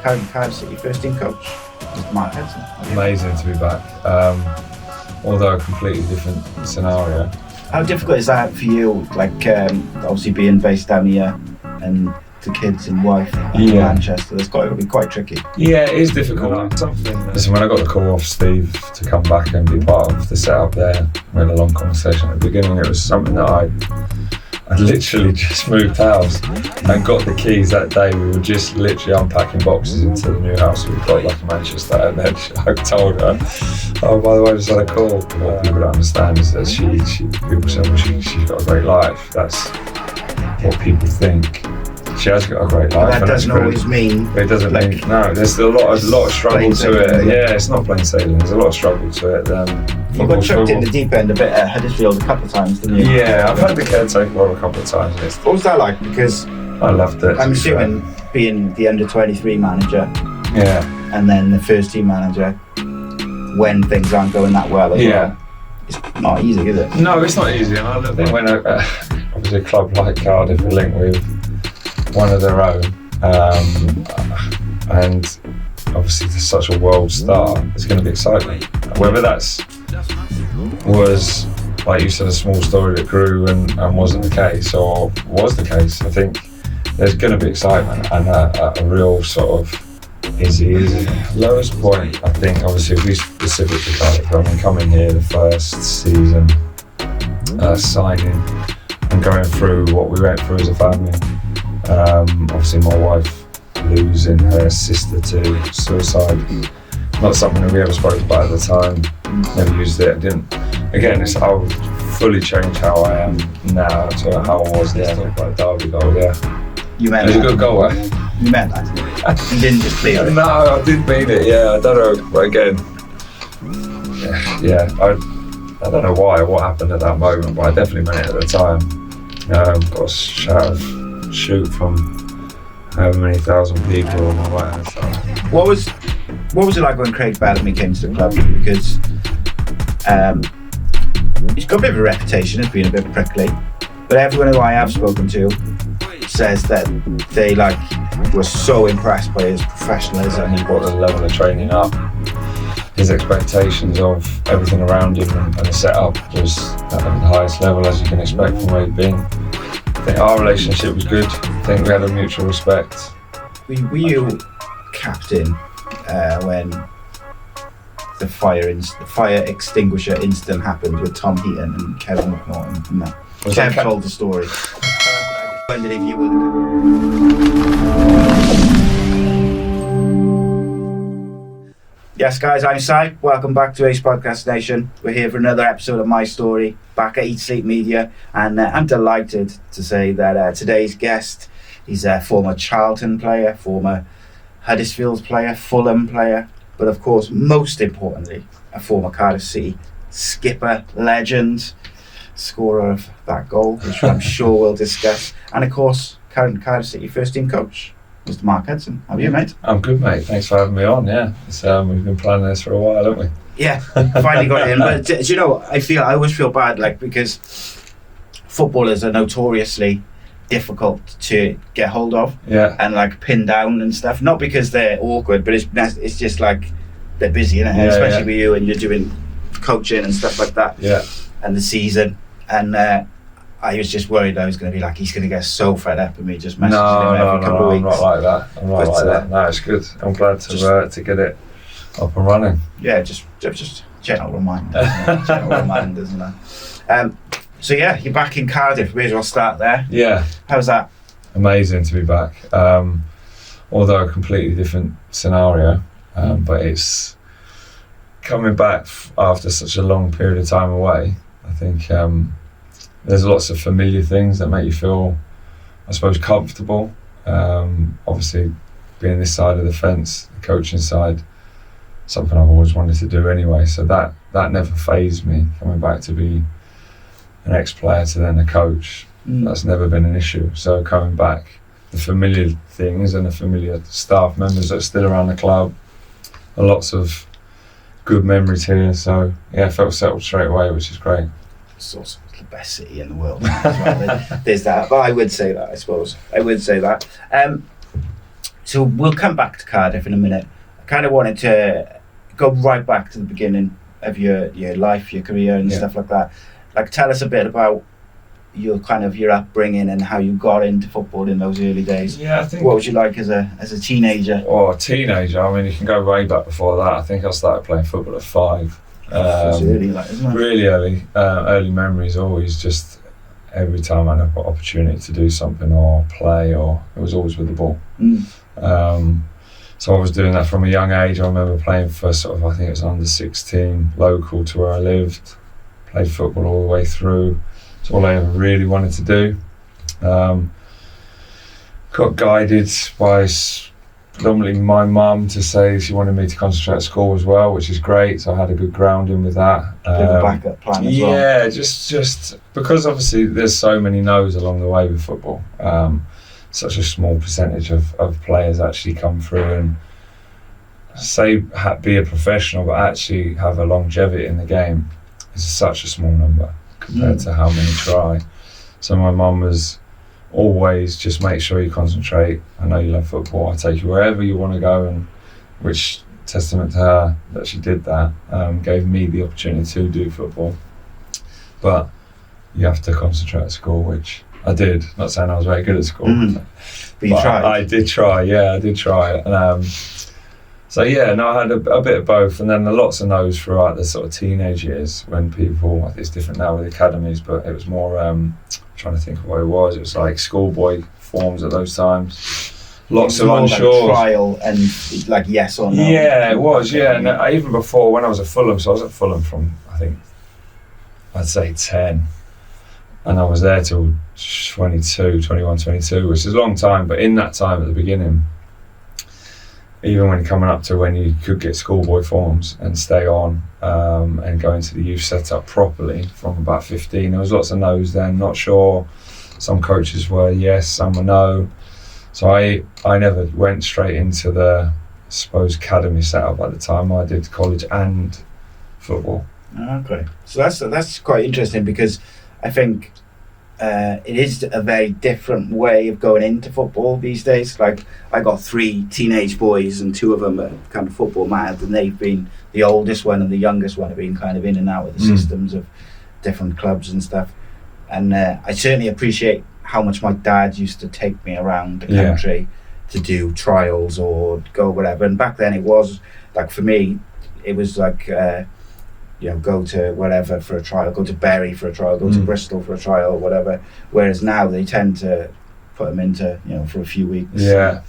Cardiff City first team coach, Mr. Mark Hudson. Amazing to be back, although a completely different scenario. How difficult is that for you? Like, obviously being based down here and the kids and wife in Manchester, it's got to be quite tricky. Yeah, it is difficult. Listen, when I got the call off Steve to come back and be part of the setup there, we had a long conversation at the beginning. It was something that I literally just moved house and got the keys that day. We were just literally unpacking boxes into the new house we've got, like in Manchester, and then I told her, oh, by the way, I just had a call. What people don't understand is that people say, well, she's got a great life. That's what people think. She has got a great life. But that doesn't always mean. It doesn't mean, no. There's still a lot of struggle to it. Yeah, it's not plain sailing. There's a lot of struggle to it. You got chucked in the deep end a bit at Huddersfield a couple of times, didn't you? Yeah, I've had the caretaker role a couple of times. What was that like? Because I loved it. I'm assuming being the under-23 manager, and then the first team manager, when things aren't going that well as well, it's not easy, is it? No, it's not easy. And I think when obviously a club like Cardiff are linked with one of their own, and obviously to such a world star, it's going to be exciting. Whether was, like you said, a small story that grew and wasn't the case, or was the case, I think there's going to be excitement and a real sort of easy. Lowest point, I think, obviously, if we specifically Cardiff, I mean, coming here the first season, signing and going through what we went through as a family. Obviously my wife losing her sister to suicide, not something that we ever spoke about at the time, never used it, I would fully change how I am now to how I was then. Like Derby goal, You meant it was that? a good goal, eh? You meant that? You didn't just feel it? No, I did mean it, I don't know, but again, I don't know what happened at that moment, but I definitely meant it at the time. Got a shoot from however many thousand people on my right hand side. What was it like when Craig Bellamy came to the club? Because he's got a bit of a reputation as being a bit prickly, but everyone who I have spoken to says that they were so impressed by his professionalism. He brought the level of training up. His expectations of everything around him and the setup was at the highest level as you can expect from where he'd been. I think our relationship was good. I think we had a mutual respect. Were you captain when the fire extinguisher incident happened with Tom Heaton and Kevin McNaughton? And that? Kev told the story. Wondered if you were. Yes, guys, I'm Si. Welcome back to Ace Podcast Nation. We're here for another episode of My Story, back at A.C.E Media, and I'm delighted to say that today's guest is a former Charlton player, former Huddersfield player, Fulham player, but of course, most importantly, a former Cardiff City skipper, legend, scorer of that goal, which I'm sure we'll discuss, and of course, current Cardiff City first team coach, Mr. Mark Hudson. How are you, mate? I'm good, mate. Thanks for having me on. We've been planning this for a while, haven't we? Yeah, finally got it in. But do you know, I always feel bad, because footballers are notoriously difficult to get hold of, and pin down and stuff. Not because they're awkward, but it's just they're busy, innit? Especially with you, and you're doing coaching and stuff like that. Yeah. And the season, and I was just worried I was going to be he's going to get so fed up with me just messaging him every couple of weeks. I'm not like that. No, it's good. I'm glad to get it up and running. Yeah, just gentle reminders, isn't it? So you're back in Cardiff. May as well start there. Yeah. How's that? Amazing to be back. Although a completely different scenario, but it's coming back after such a long period of time away. I think there's lots of familiar things that make you feel, I suppose, comfortable. Obviously, being this side of the fence, the coaching side, something I've always wanted to do anyway. So that never fazed me. Coming back to be an ex-player to then a coach, that's never been an issue. So coming back, the familiar things and the familiar staff members that are still around the club, lots of good memories here. So I felt settled straight away, which is great. It's also the best city in the world as well. There's that, but I would say that, I suppose. I would say that. So we'll come back to Cardiff in a minute. I kind of wanted to go right back to the beginning of your life, your career, and stuff like that. Like, tell us a bit about your upbringing and how you got into football in those early days. Yeah, I think. What was you like as a teenager? Oh, a teenager. I mean, you can go way back before that. I think I started playing football at 5. It's early, like, isn't it? Really early. Early memories always just every time I had an opportunity to do something or play, or it was always with the ball. So I was doing that from a young age. I remember playing for sort of, I think it was under 16, local to where I lived. Played football all the way through. It's all I ever really wanted to do. Got guided by predominantly my mum to say she wanted me to concentrate at school as well, which is great. So I had a good grounding with that. Bit of a backup plan as well. Yeah, just because obviously there's so many no's along the way with football. Such a small percentage of players actually come through and be a professional, but actually have a longevity in the game. It's such a small number compared to how many try. So my mum was always just make sure you concentrate. I know you love football. I'll take you wherever you want to go, and which testament to her that she did that. Gave me the opportunity to do football, but you have to concentrate at school, which I did. Not saying I was very good at school, but you tried. I did try. Yeah, I did try it. So yeah, no, I had a bit of both, and then lots of no's throughout the sort of teenage years when people. I think it's different now with academies, but it was more. Trying to think of what it was. It was like schoolboy forms at those times. Lots of unsure. Like trial and like yes or no. Yeah, it was. Yeah, and even before when I was at Fulham, so I was at Fulham from I think I'd say 10, and I was there till 21, 22, which is a long time. But in that time at the beginning, even when coming up to when you could get schoolboy forms and stay on and go into the youth setup properly from about 15, there was lots of no's then, not sure. Some coaches were yes, some were no. So I never went straight into the, I suppose, academy setup at the time. I did college and football. Okay, so that's quite interesting, because I think it is a very different way of going into football these days. Like, I got 3 teenage boys, and 2 of them are kind of football mad, and they've been, the oldest one and the youngest one have been kind of in and out of the systems of different clubs and stuff. And I certainly appreciate how much my dad used to take me around the country to do trials or go whatever. And back then it was like, for me, it was like go to whatever for a trial, go to Bury for a trial, go to Bristol for a trial or whatever. Whereas now they tend to put them into, for a few weeks. Into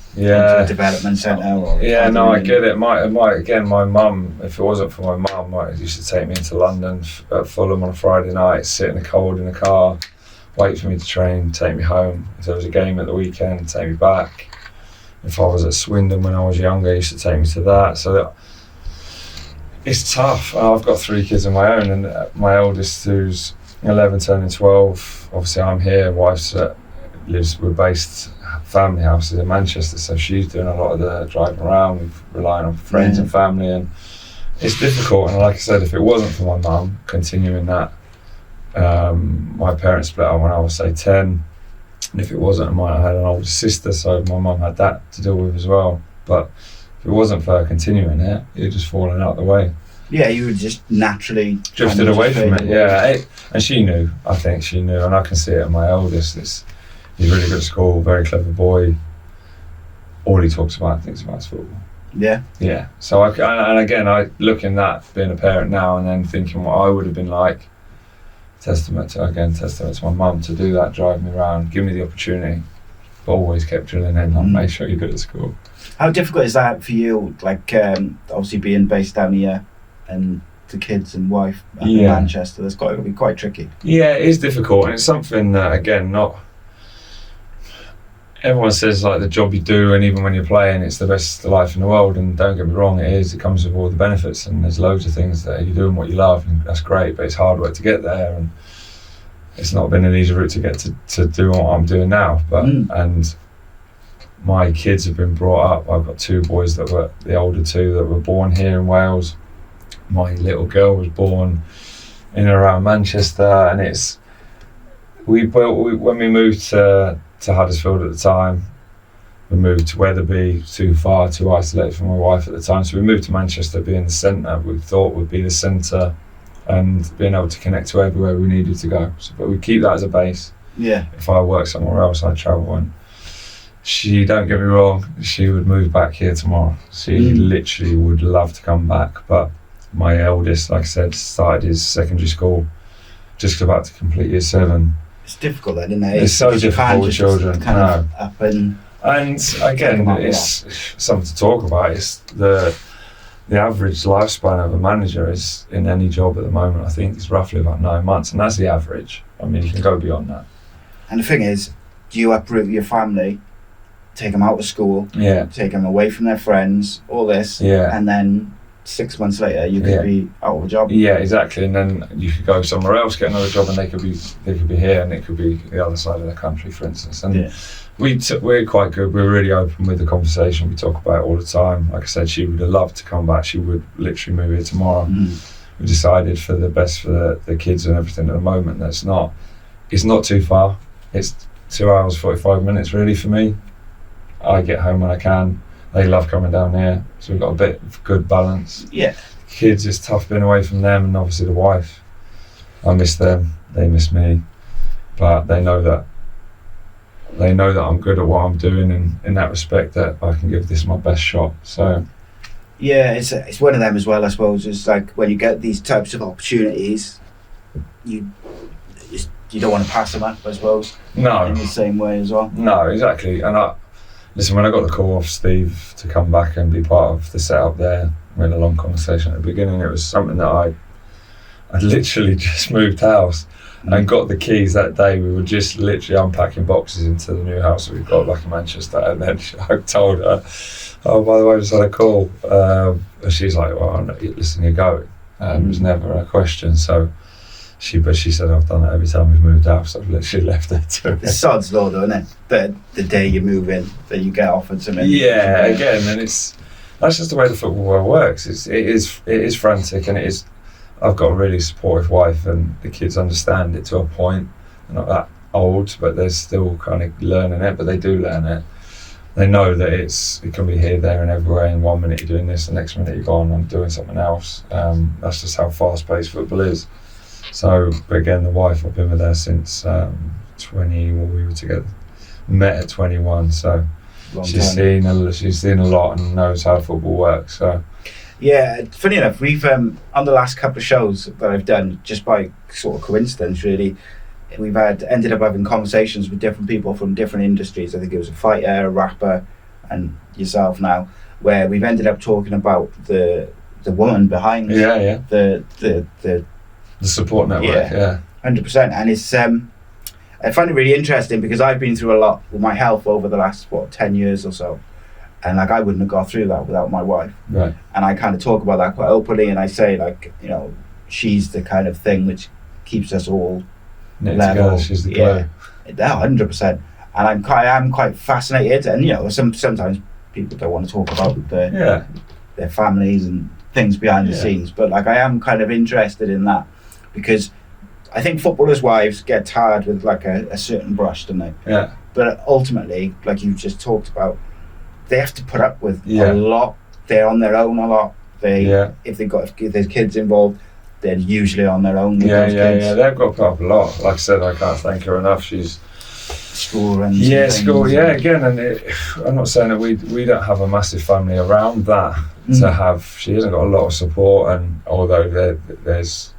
a development centre. I get it. My mum, if it wasn't for my mum, used to take me into London at Fulham on a Friday night, sit in the cold in the car, wait for me to train, take me home. If there was a game at the weekend, take me back. If I was at Swindon when I was younger, he used to take me to that. So it's tough. I've got 3 kids of my own, and my eldest, who's 11 turning 12, obviously I'm here, wife's we're based, family house is in Manchester, so she's doing a lot of the driving around, we're relying on friends and family, and it's difficult. And like I said, if it wasn't for my mum continuing that, my parents split up when I was say 10, and if it wasn't, I had an older sister, so my mum had that to deal with as well. But if it wasn't for her continuing it, you'd just fallen out of the way. Yeah, you would just naturally drifted away from it. Yeah, and she knew. I think she knew, and I can see it in my eldest. He's really good at school, very clever boy. All he talks about, thinks about is football. Yeah. Yeah. So I look in that, being a parent now, and then thinking what I would have been like. Testament to my mum to do that, drive me around, give me the opportunity, but always kept drilling in on make sure you're good at school. How difficult is that for you? Like, obviously being based down here, and the kids and wife in Manchester, that's got to be quite tricky. Yeah, it is difficult, and it's something that, again, not everyone says like the job you do, and even when you're playing, it's the best life in the world. And don't get me wrong, it is. It comes with all the benefits, and there's loads of things that you're doing what you love, and that's great. But it's hard work to get there, and it's not been an easy route to get to do what I'm doing now. But and my kids have been brought up. I've got 2 boys that were the older 2 that were born here in Wales. My little girl was born in and around Manchester, and when we moved to Huddersfield at the time, we moved to Wetherby, too far, too isolated for my wife at the time. So we moved to Manchester, being the centre we thought would be the centre, and being able to connect to everywhere we needed to go. So, but we keep that as a base. Yeah. If I work somewhere else, I travel. And she, don't get me wrong, she would move back here tomorrow. She literally would love to come back. But my eldest, like I said, started his secondary school, just about to complete year 7. It's difficult then, isn't it? It's so difficult with children. Kind of up and again, it's something to talk about. It's the average lifespan of a manager is, in any job at the moment, I think is roughly about 9 months, and that's the average. I mean, you can go beyond that. And the thing is, do you uproot your family, take them out of school, take them away from their friends, all this, and then 6 months later you could be out of a job? Yeah, exactly. And then you could go somewhere else, get another job, and they could be here, and it could be the other side of the country, for instance. And we're quite good. We're really open with the conversation. We talk about it all the time. Like I said, she would have loved to come back. She would literally move here tomorrow. We decided for the best for the kids and everything at the moment. It's not too far. It's 2 hours 45 minutes really for me. I get home when I can. They love coming down here, so we've got a bit of good balance. Yeah. Kids, it's tough being away from them, and obviously the wife. I miss them, they miss me, but they know that I'm good at what I'm doing, and in that respect that I can give this my best shot. So yeah, it's one of them as well, I suppose. It's like when you get these types of opportunities, you don't want to pass them up, I suppose. No. In the same way as well. No, exactly. And listen, when I got the call off Steve to come back and be part of the setup there, we had a long conversation at the beginning. It was something that I literally just moved house and got the keys that day. We were just literally unpacking boxes into the new house that we've got back in Manchester, and then I told her, oh, by the way, I just had a call. And she's like, well, listen, you're going. It was never a question. So she said, I've done it every time we've moved house. I've literally left it to the sod's law, though, isn't it? The day you move in, that you get offered something. Yeah, again, and that's just the way the football world works. It is frantic, and it is. I've got a really supportive wife, and the kids understand it to a point. They're not that old, but they're still kind of learning it. But they do learn it. They know that it can be here, there, and everywhere. In 1 minute you're doing this, the next minute you're gone and doing something else. That's just how fast-paced football is. So, but again, the wife, I've been with her since 20. Well, we were together, met at 21. So she's seen a lot and knows how football works. So. Yeah, funny enough, we've on the last couple of shows that I've done, just by sort of coincidence really, we've ended up having conversations with different people from different industries. I think it was a fighter, a rapper, and yourself now, where we've ended up talking about the woman behind the support network. 100%. And it's I find it really interesting because I've been through a lot with my health over the last 10 years or so. And like I wouldn't have got through that without my wife. Right. And I kind of talk about that quite openly, and I say, like, you know, she's the kind of thing which keeps us all level. Together, she's the glue. Yeah, 100%. And I am quite fascinated, and you know, sometimes people don't want to talk about their families and things behind the scenes, but like I am kind of interested in that, because I think footballers' wives get tarred with like a certain brush, don't they? Yeah. But ultimately, like you just talked about, they have to put up with a lot. They're on their own a lot. If there's kids involved, they're usually on their own with those kids. Yeah, they've got to put up a lot. Like I said, I can't thank her enough. She's school runs. Again, and I'm not saying that we don't have a massive family around that to have. She hasn't got a lot of support, and although there's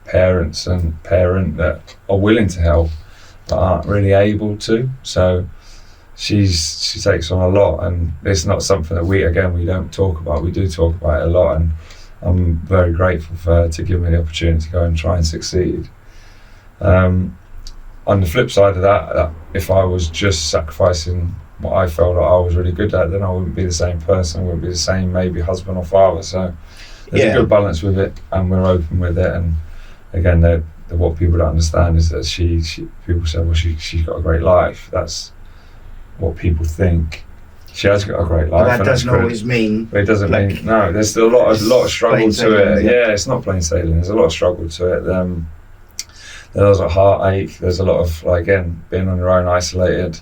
parents and parent that are willing to help but aren't really able to, so she takes on a lot, and it's not something that we don't talk about. We do talk about it a lot, and I'm very grateful for her to give me the opportunity to go and try and succeed. On the flip side of that, if I was just sacrificing what I felt like I was really good at, then I wouldn't be the same person. I wouldn't be the same maybe husband or father. So there's a good balance with it, and we're open with it. And again, what people don't understand is that people say, well, she's got a great life. That's what people think. She has got a great life. But that doesn't always mean. It doesn't mean no. There's still a lot of struggle to it. Yeah, it's not plain sailing. There's a lot of struggle to it. There's a heartache. There's a lot of being on your own, isolated,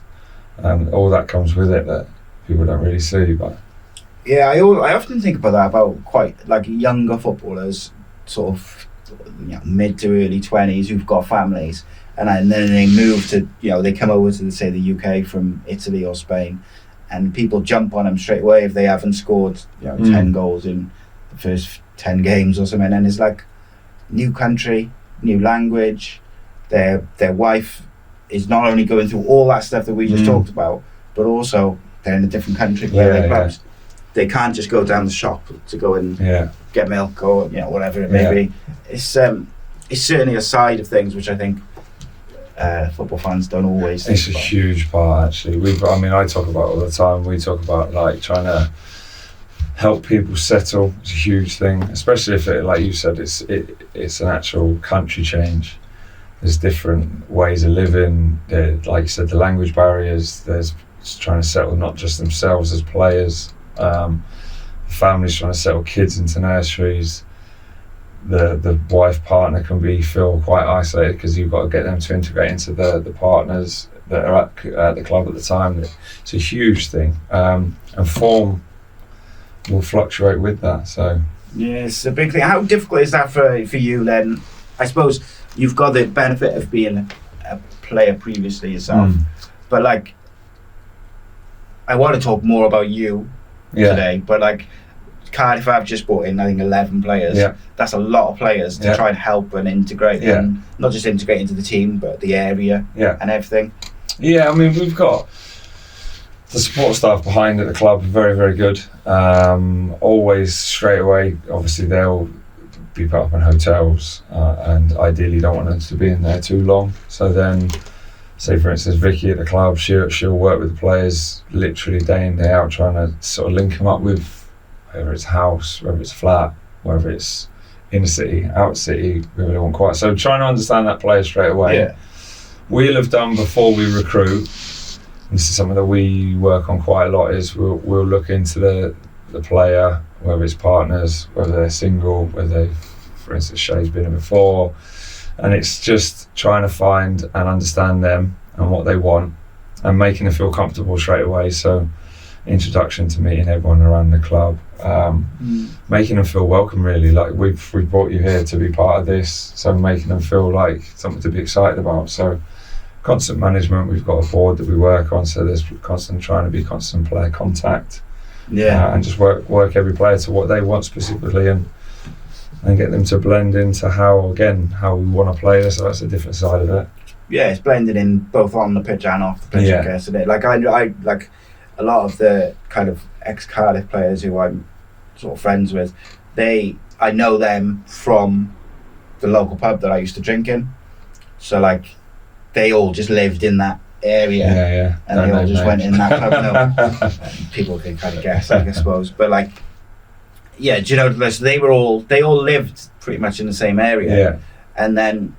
and all that comes with it that people don't really see. But yeah, I often think about that, about quite like younger footballers, sort of mid to early 20s, who've got families, and then they move to, they come over to, say, the UK from Italy or Spain, and people jump on them straight away if they haven't scored 10 goals in the first 10 games or something. And it's like, new country, new language, their wife is not only going through all that stuff that we just talked about, but also they're in a different country where they're close. They can't just go down the shop to go and get milk or whatever it may be. It's certainly a side of things which I think football fans don't always think it's a about. huge part, actually. I talk about it all the time. We talk about like trying to help people settle. It's a huge thing, especially if it, like you said, it's an actual country change. There's different ways of living. Like you said, the language barriers. There's trying to settle not just themselves as players. Families trying to settle kids into nurseries. The wife partner can feel quite isolated because you've got to get them to integrate into the partners that are at the club at the time. It's a huge thing, and form will fluctuate with that. So yeah, it's a big thing. How difficult is that for you then? I suppose you've got the benefit of being a player previously yourself, but like, I want to talk more about you today, but like, Cardiff have just brought in, I think, 11 players. That's a lot of players to try and help and integrate, and not just integrate into the team, but the area and everything. Yeah, I mean, we've got the support staff behind at the club, very, very good. Always straight away, obviously they'll be put up in hotels, and ideally don't want them to be in there too long. So then, say for instance, Vicky at the club, she'll work with the players literally day in, day out, trying to sort of link them up with whether it's house, whether it's flat, whether it's inner city, out city, whether they want quiet. So trying to understand that player straight away. We'll have done before we recruit, and this is something that we work on quite a lot, is we'll look into the player, whether it's partners, whether they're single, whether they, for instance, Shay's been here before, and it's just trying to find and understand them and what they want and making them feel comfortable straight away. So introduction to meeting everyone around the club, making them feel welcome, really, like we've brought you here to be part of this, so making them feel like something to be excited about. So constant management, we've got a board that we work on, so there's constant player contact, and just work every player to what they want specifically, and get them to blend into how we want to play this. So that's a different side of it. It's blended in both on the pitch and off the pitch, I guess, isn't it? Like I like a lot of the kind of ex-Cardiff players who I'm sort of friends with, I know them from the local pub that I used to drink in. So like, they all just lived in that area, and they all just went in that pub. People can kind of guess, I suppose, but like, do you know, they all lived pretty much in the same area, and then.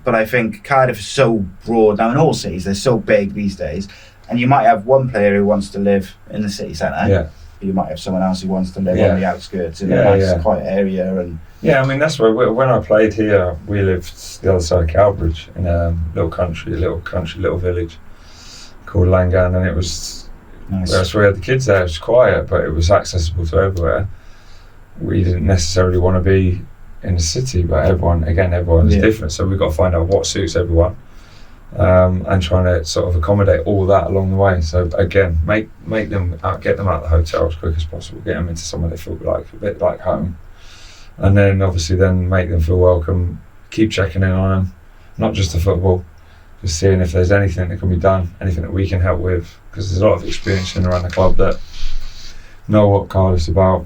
But I think Cardiff is so broad now in all cities. They're so big these days. And you might have one player who wants to live in the city centre. You might have someone else who wants to live on the outskirts in a nice, quiet area. And I mean, that's where when I played here, we lived the other side of Cowbridge in a little village called Langan, and it was nice. That's where we had the kids there. It was quiet, but it was accessible to everywhere. We didn't necessarily want to be in the city, but everyone is different. So we've got to find out what suits everyone. And trying to sort of accommodate all that along the way. So again, make them get them out of the hotel as quick as possible, get them into somewhere they feel like a bit like home, and then obviously make them feel welcome. Keep checking in on them, not just the football, just seeing if there's anything that can be done, anything that we can help with, because there's a lot of experience in around the club that know what Cardiff's about,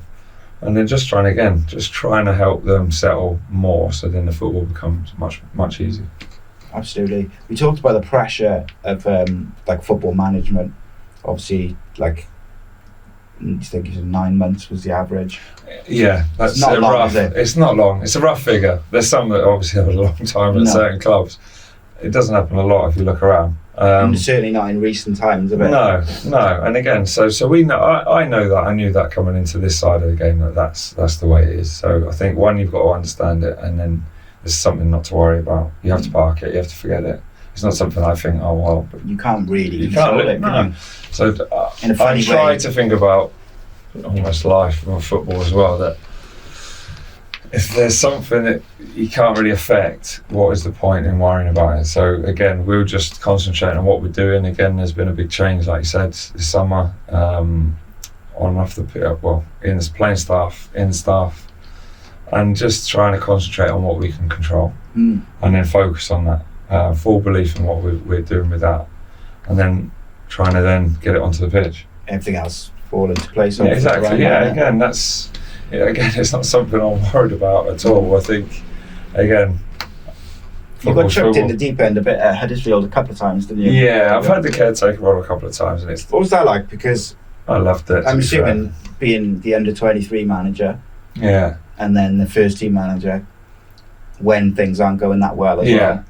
and then just trying to help them settle more, so then the football becomes much easier. Absolutely. We talked about the pressure of like football management. Obviously, like, I think you said 9 months was the average. That's not long, rough. Is it? It's not long. It's a rough figure. There's some that obviously have a long time at certain clubs. It doesn't happen a lot if you look around. Certainly not in recent times, of it? No. And again, so we know. I know that. I knew that coming into this side of the game, that's the way it is. So I think you've got to understand it, and then there's something not to worry about. You have to park it. You have to forget it. It's not something I think, oh well. But you can't really You control can't, it, can you? So In a I funny try way. to think about almost life and football as well, that if there's something that you can't really affect, what is the point in worrying about it? So again, we'll just concentrate on what we're doing. Again, there's been a big change, like you said, this summer, on and off the pitch, well, in the playing staff, in staff, and just trying to concentrate on what we can control, and then focus on that, full belief in what we're doing with that, and then trying to then get it onto the pitch. Everything else fall into place. Yeah, exactly. Yeah, again, it's not something I'm worried about at all. I think, again, you got chucked in the deep end a bit at Huddersfield a couple of times, didn't you? Yeah, I've had the caretaker role a couple of times, and what was that like? Because I loved it. I'm assuming being the under-23 manager, yeah, and then the first team manager, when things aren't going that well as well,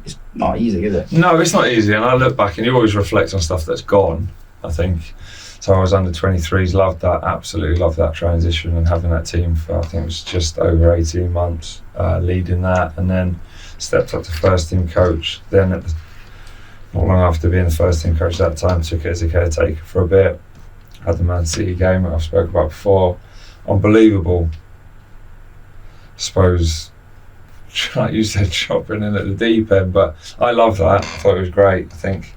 it's not easy, is it? No, it's not easy. And I look back, and you always reflect on stuff that's gone, I think. So I was under 23s, loved that, absolutely loved that transition and having that team for, I think it was just over 18 months, leading that, and then stepped up to first team coach. Then not long after being the first team coach at that time, took it as a caretaker for a bit. Had the Man City game that I've spoken about before. Unbelievable. I suppose, like you said, chopping in at the deep end, but I love that. I thought it was great. I think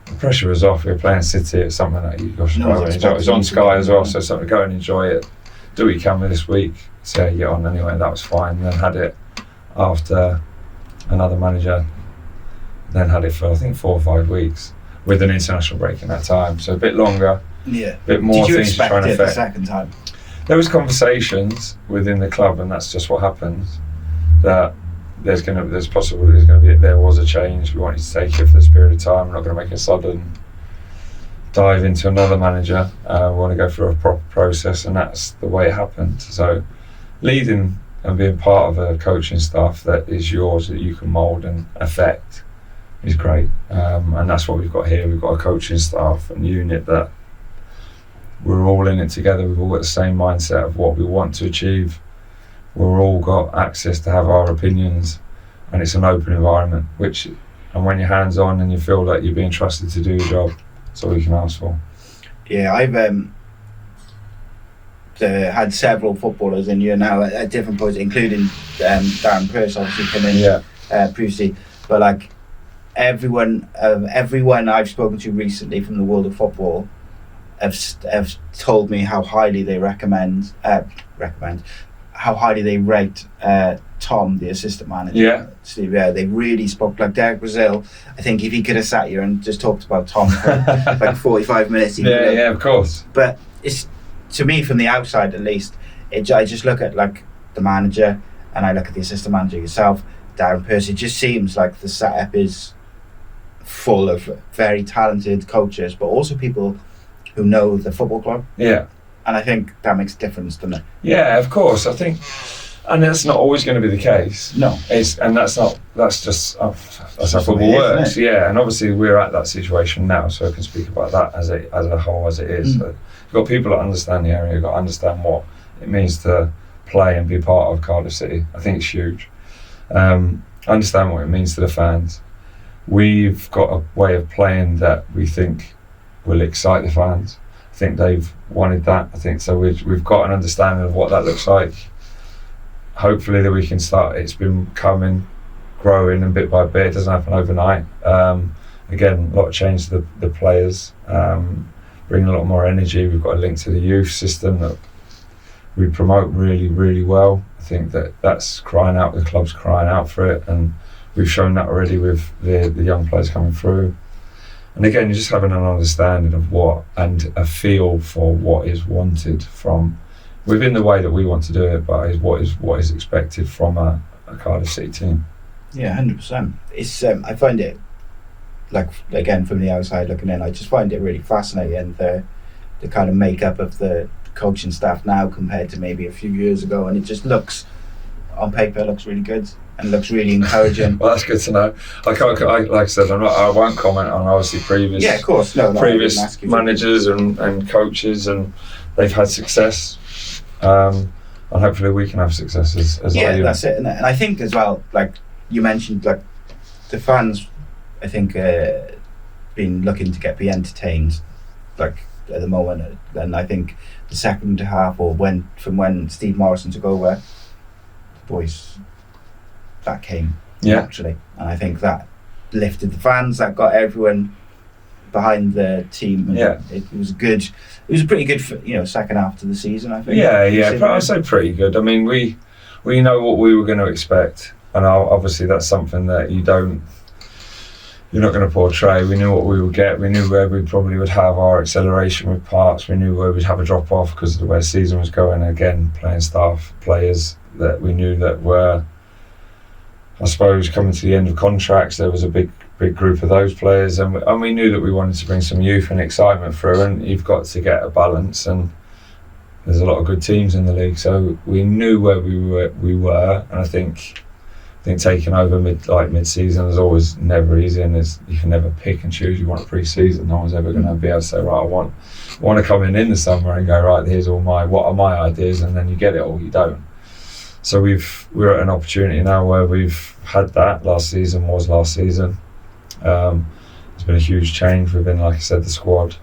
the pressure was off. We were playing City. It's something that you go and enjoy. It was on Sky as well, so something to go and enjoy it. Do what you can with this week. See how you get on anyway. That was fine. Then had it after another manager. Then had it for I think 4 or 5 weeks with an international break in that time. So a bit longer. Yeah. A bit more Did you things to try expect and it the affect. second time? There was conversations within the club, and that's just what happens. That there was a change. We want you to take it for this period of time. We're not going to make a sudden dive into another manager. We want to go through a proper process, and that's the way it happened. So leading and being part of a coaching staff that is yours, that you can mould and affect, is great. And that's what we've got here. We've got a coaching staff and unit that we're all in it together. We've all got the same mindset of what we want to achieve. We've all got access to have our opinions, and it's an open environment, and when you're hands on and you feel that you're being trusted to do your job, that's all you can ask for. Yeah, I've had seveal footballers in here now at different points, including Darren Purse obviously came in previously, but like everyone I've spoken to recently from the world of football have told me how highly they how highly they rate Tom, the assistant manager. Yeah. Steve, they really spoke. Like Derek Brazil, I think if he could have sat here and just talked about Tom for like 45 minutes. Yeah, of course. But it's, to me, from the outside at least, I just look at like the manager and I look at the assistant manager yourself, Darren Purse. It just seems like the setup is full of very talented coaches, but also people who know the football club. Yeah. And I think that makes a difference, doesn't it? Yeah, of course. I think, and that's not always going to be the case. No. That's just how football works. Yeah, and obviously we're at that situation now, so I can speak about that as a whole as it is. So you've got people that understand the area, you've got to understand what it means to play and be part of Cardiff City. I think it's huge. Understand what it means to the fans. We've got a way of playing that we think will excite the fans. I think they've wanted that. I think so. We've got an understanding of what that looks like. Hopefully that we can start. It's been growing, and bit by bit. It doesn't happen overnight. Again, a lot of change to the players, bringing a lot more energy. We've got a link to the youth system that we promote really, really well. I think that's crying out. The club's crying out for it, and we've shown that already with the young players coming through. And again, you're just having an understanding of what and a feel for what is wanted from within the way that we want to do it, but what is expected from a Cardiff City team. Yeah, 100%. It's I find it, like, again, from the outside looking in, I just find it really fascinating the kind of makeup of the coaching staff now compared to maybe a few years ago, and it just looks, on paper, looks really good and looks really encouraging. Well, that's good to know. Like I said, I won't comment on obviously previous. Yeah, of course, previous managers and coaches, and they've had success, and hopefully we can have success as that's it. And I think as well, like you mentioned, like the fans I think, been looking to be entertained, like at the moment. And I think the second half, or from when Steve Morrison took over, boys, that came naturally, and I think that lifted the fans, that got everyone behind the team, and it was good. It was a pretty good, second half to the season, I think. I'd say pretty good. I mean, we know what we were going to expect, and obviously that's something that you're not going to portray. We knew what we would get. We knew where we probably would have our acceleration with parts. We knew where we'd have a drop off because of the way the season was going. Again, playing staff, players that we knew that were, I suppose, coming to the end of contracts. There was a big group of those players, and we knew that we wanted to bring some youth and excitement through. And you've got to get a balance. And there's a lot of good teams in the league, so we knew where we were. And I think taking over mid-season is always never easy, and you can never pick and choose. You want a pre-season. No one's ever going to be able to say, right, I want to come in the summer and go, right, here's what are my ideas, and then you get it, or you don't. So we're at an opportunity now where we've had that. Last season. It's been a huge change within, like I said, the squad.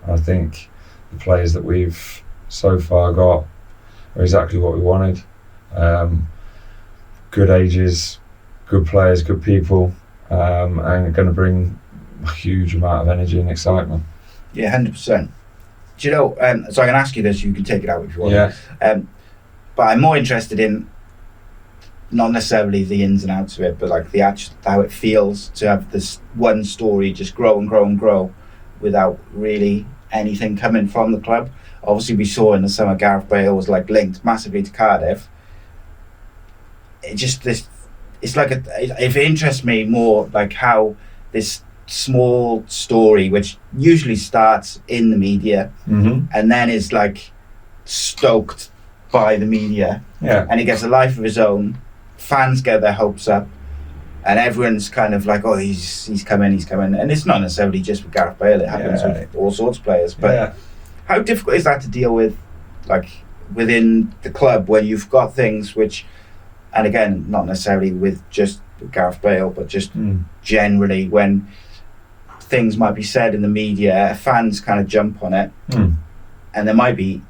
I think the players that we've so far got are exactly what we wanted. Good ages, good players, good people, and going to bring a huge amount of energy and excitement. Yeah, 100%. Do you know, so I can ask you this, you can take it out if you want. Yeah. But I'm more interested in not necessarily the ins and outs of it, but like how it feels to have this one story just grow and grow and grow without really anything coming from the club. Obviously, we saw in the summer Gareth Bale was linked massively to Cardiff. It interests me more like how this small story, which usually starts in the media and then is stoked by the media, and he gets a life of his own. Fans get their hopes up, and everyone's kind of like, oh, he's coming, and it's not necessarily just with Gareth Bale. It happens with all sorts of players. But how difficult is that to deal with, within the club, when you've got things which, and again, not necessarily with just Gareth Bale, but just generally, when things might be said in the media, fans kind of jump on it, and there might be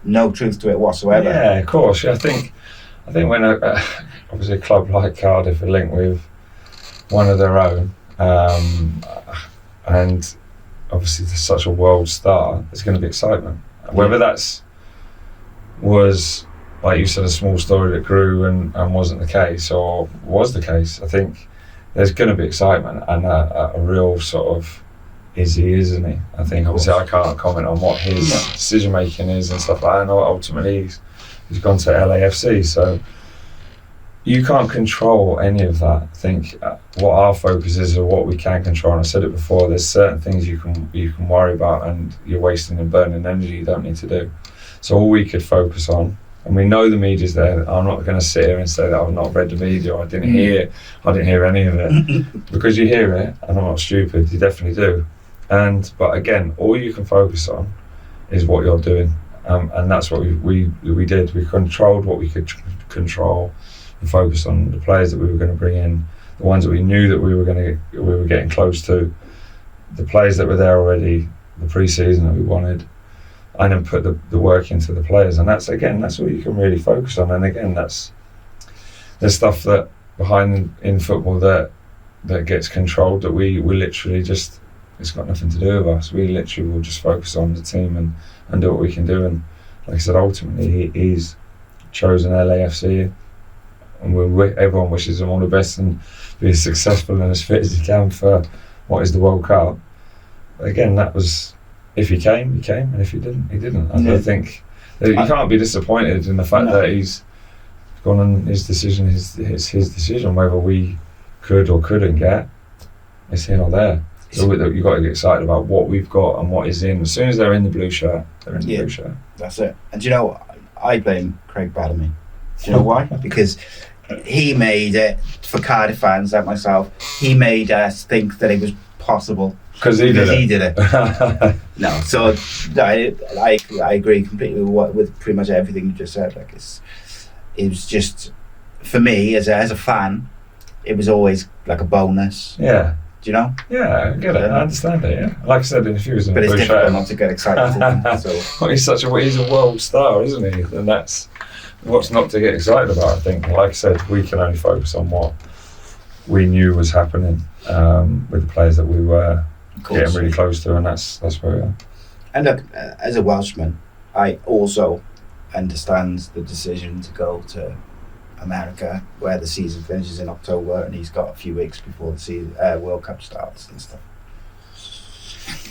no truth to it whatsoever. Yeah, of course. Yeah, I think when obviously a club like Cardiff are linked with one of their own, and obviously there's such a world star, there's going to be excitement. Whether was, like you said, a small story that grew and wasn't the case, or was the case, I think there's going to be excitement and a real sort of, is he, isn't he? I think obviously I can't comment on what his decision making is and stuff like that. I know ultimately he's gone to LAFC, so you can't control any of that. I think what our focus is, or what we can control, and I said it before, there's certain things you can worry about, and you're wasting and burning energy you don't need to do. So all we could focus on, and we know the media's there. I'm not going to sit here and say that I've not read the media, or I didn't hear any of it, because you hear it, and I'm not stupid, you definitely do. But again, all you can focus on is what you're doing, and that's what we did. We controlled what we could control, and focused on the players that we were going to bring in, the ones that we knew that we were getting close to, the players that were there already, the pre-season that we wanted, and then put the work into the players. And that's what you can really focus on. And again, there's stuff that behind in football that gets controlled, that we literally just, it's got nothing to do with us. We literally will just focus on the team and do what we can do. And like I said, ultimately he's chosen LAFC, and everyone wishes him all the best and be as successful and as fit as he can for what is the World Cup. But again, that was, if he came, and if he didn't, he didn't. I think you can't be disappointed in the fact that he's gone on his decision, his decision. Whether we could or couldn't get, it's here or there. So you've got to get excited about what we've got and what is in. As soon as they're in the blue shirt, they're in the blue shirt. That's it. And do you know, I blame Craig Bellamy. Do you know why? Because he made it, for Cardiff fans like myself, he made us think that it was possible. Because he did it. No, so I agree completely with pretty much everything you just said. It was just, for me as a fan, it was always like a bonus. Yeah. Do you know? Yeah, I get it. I understand it. Yeah, like I said, if he was in But a it's bush difficult not to get excited. So. Well, he's a world star, isn't he? And that's what's not to get excited about. I think, like I said, we can only focus on what we knew was happening with the players that we were getting really close to, and that's where we are. And look, as a Welshman, I also understand the decision to go to America, where the season finishes in October, and he's got a few weeks before the World Cup starts and stuff.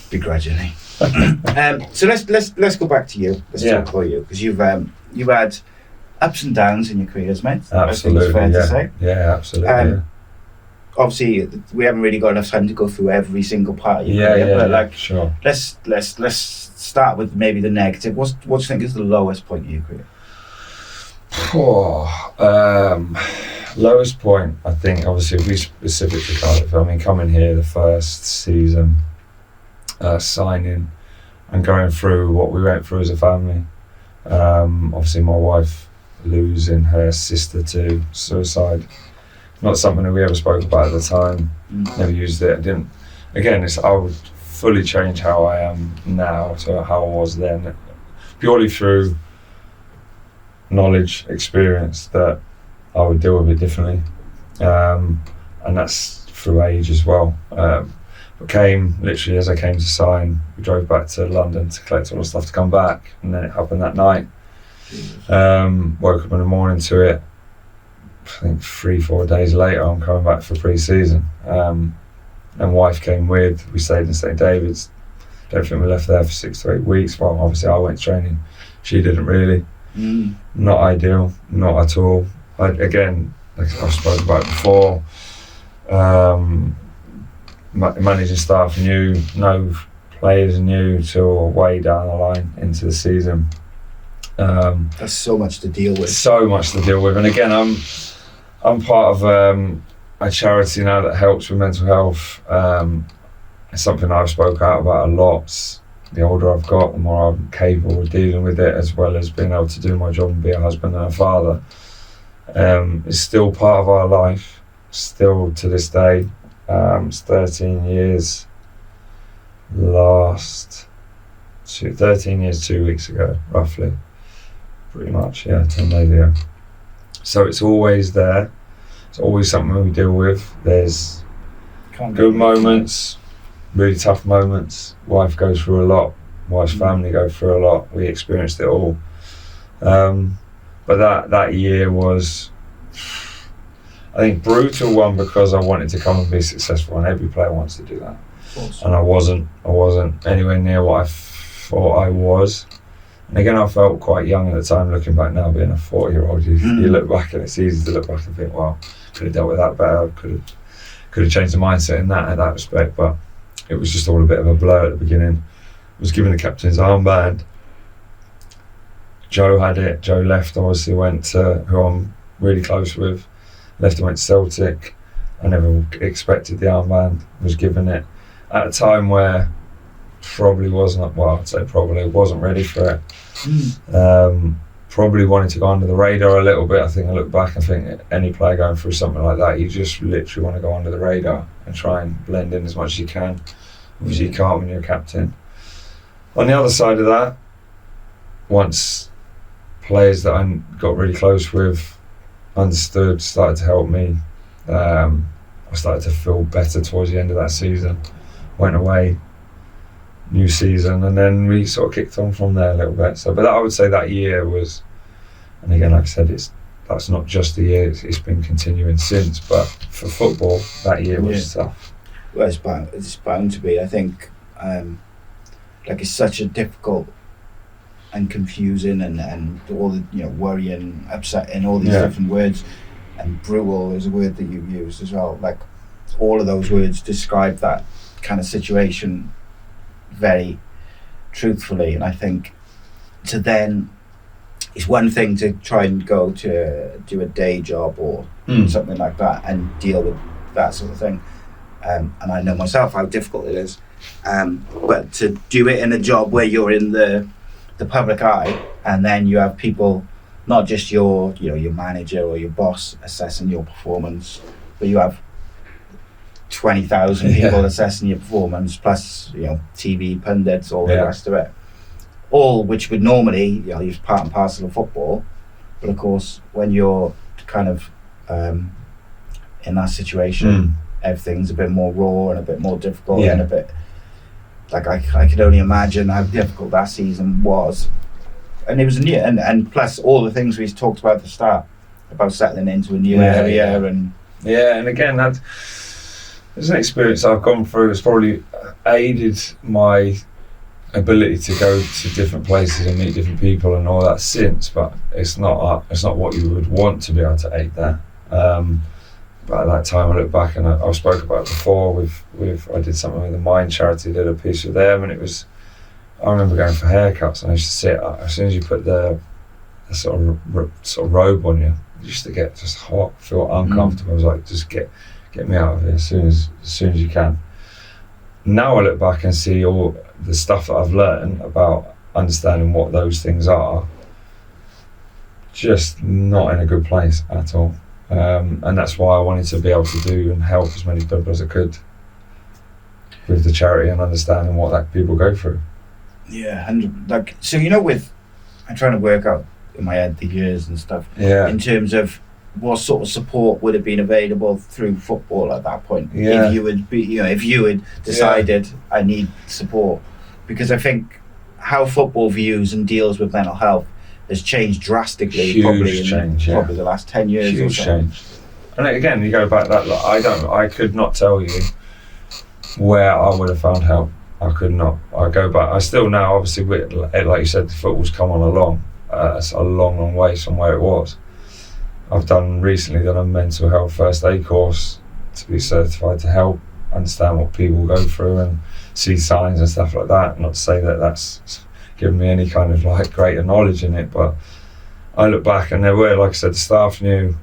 Begrudgingly. So let's go back to you. Let's talk about you, because you've had ups and downs in your careers, mate. Absolutely, I think it's fair to say. Yeah, absolutely. Obviously, we haven't really got enough time to go through every single part of your career, but sure. Let's start with maybe the negative. What do you think is the lowest point of your career? Lowest point, I think, obviously, if we specifically Cardiff, I mean, coming here the first season, signing and going through what we went through as a family. Obviously, my wife losing her sister to suicide. Not something that we ever spoke about at the time. Never used it. I didn't. Again, I would fully change how I am now to how I was then, purely through knowledge, experience, that I would deal with it differently, and that's through age as well. But literally as I came to sign, we drove back to London to collect all the stuff to come back, and then it happened that night. Woke up in the morning to it. I think 3-4 days later, I'm coming back for pre-season, and wife came with. We stayed in St David's. Don't think we left there for 6 to 8 weeks. Well, obviously I went training. She didn't really. Not ideal, not at all. Again, like I've spoken about before, managing staff new, no players new till way down the line into the season. That's so much to deal with. So much to deal with, and again, I'm part of a charity now that helps with mental health. It's something I've spoke out about a lot. The older I've got, the more I'm capable of dealing with it, as well as being able to do my job and be a husband and a father. It's still part of our life, still to this day. It's 13 years 13 years 2 weeks ago, roughly. Pretty much, 10 days ago. So it's always there. It's always something we deal with. There's good moments, really tough moments. Wife goes through a lot. Wife's family go through a lot. We experienced it all. But that year was, I think, brutal one, because I wanted to come and be successful, and every player wants to do that. And I wasn't anywhere near what I thought I was. And again, I felt quite young at the time. Looking back now, being a 40-year-old, you look back and it's easy to look back and think, well, could have dealt with that better. Could have changed the mindset in that respect. But it was just all a bit of a blur at the beginning. I was given the captain's armband. Joe had it. Joe left. Obviously went to who I'm really close with. Left and went to Celtic. I never expected the armband. Was given it at a time where probably wasn't ready for it. Probably wanted to go under the radar a little bit. I think I look back and think any player going through something like that, you just literally want to go under the radar and try and blend in as much as you can. Obviously you can't when you're a captain. On the other side of that, once players that I got really close with understood, started to help me, I started to feel better towards the end of that season. Went away, new season, and then we sort of kicked on from there a little bit. So, but I would say that year was, and again, like I said, that's not just the year; it's been continuing since. But for football, that year was tough. Well, it's bound to be. I think, like it's such a difficult and confusing and all the worrying, upsetting, all these different words, and brutal is a word that you used as well. Like all of those words describe that kind of situation very truthfully, and I think it's one thing to try and go to do a day job or something like that and deal with that sort of thing, and I know myself how difficult it is, but to do it in a job where you're in the public eye, and then you have people, not just your manager or your boss assessing your performance, but you have 20,000 people assessing your performance, plus TV pundits, all the rest of it, all which would normally use part and parcel of football. But of course, when you're kind of in that situation, everything's a bit more raw and a bit more difficult, and a bit like I could only imagine how difficult that season was. And it was new, and plus all the things we talked about at the start about settling into a new area and again, that there's an experience I've gone through. It's probably aided my ability to go to different places and meet different people and all that since, but it's not what you would want to be able to aid that. But at that time, I look back and I spoke about it before with I did something with the Mind charity, did a piece with them, and it was, I remember going for haircuts and I used to sit, as soon as you put the sort of robe on you, you used to get just hot, feel uncomfortable. I was like, just get me out of here as soon as you can. Now I look back and see all the stuff that I've learned about understanding what those things are, just not in a good place at all. And that's why I wanted to be able to do and help as many people as I could with the charity and understanding what that people go through. Yeah, and like, so I'm trying to work out in my head the years and stuff. Yeah. In terms of what sort of support would have been available through football at that point, Yeah. if you had decided I need support, because I think how football views and deals with mental health has changed drastically. Huge probably change, probably the last 10 years Huge or so. change. And again, you go back that, I could not tell you where I would have found help. I could not. I go back. I still now, obviously, like you said, the football's come on along. It's a long way from where it was. I've recently done a mental health first aid course to be certified to help understand what people go through and see signs and stuff like that. Not to say that that's given me any kind of like greater knowledge in it, but I look back and there were, like I said, the staff knew.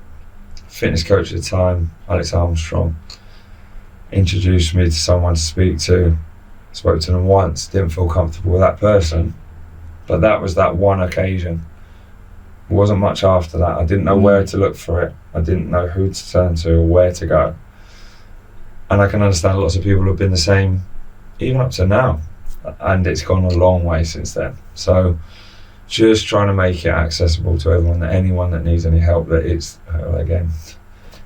Fitness coach at the time, Alex Armstrong, introduced me to someone to speak to. Spoke to them once, didn't feel comfortable with that person, but that was that one occasion. It wasn't much after that. I didn't know where to look for it. I didn't know who to turn to or where to go. And I can understand lots of people have been the same even up to now, and it's gone a long way since then. So just trying to make it accessible to everyone, that anyone that needs any help, that it's again,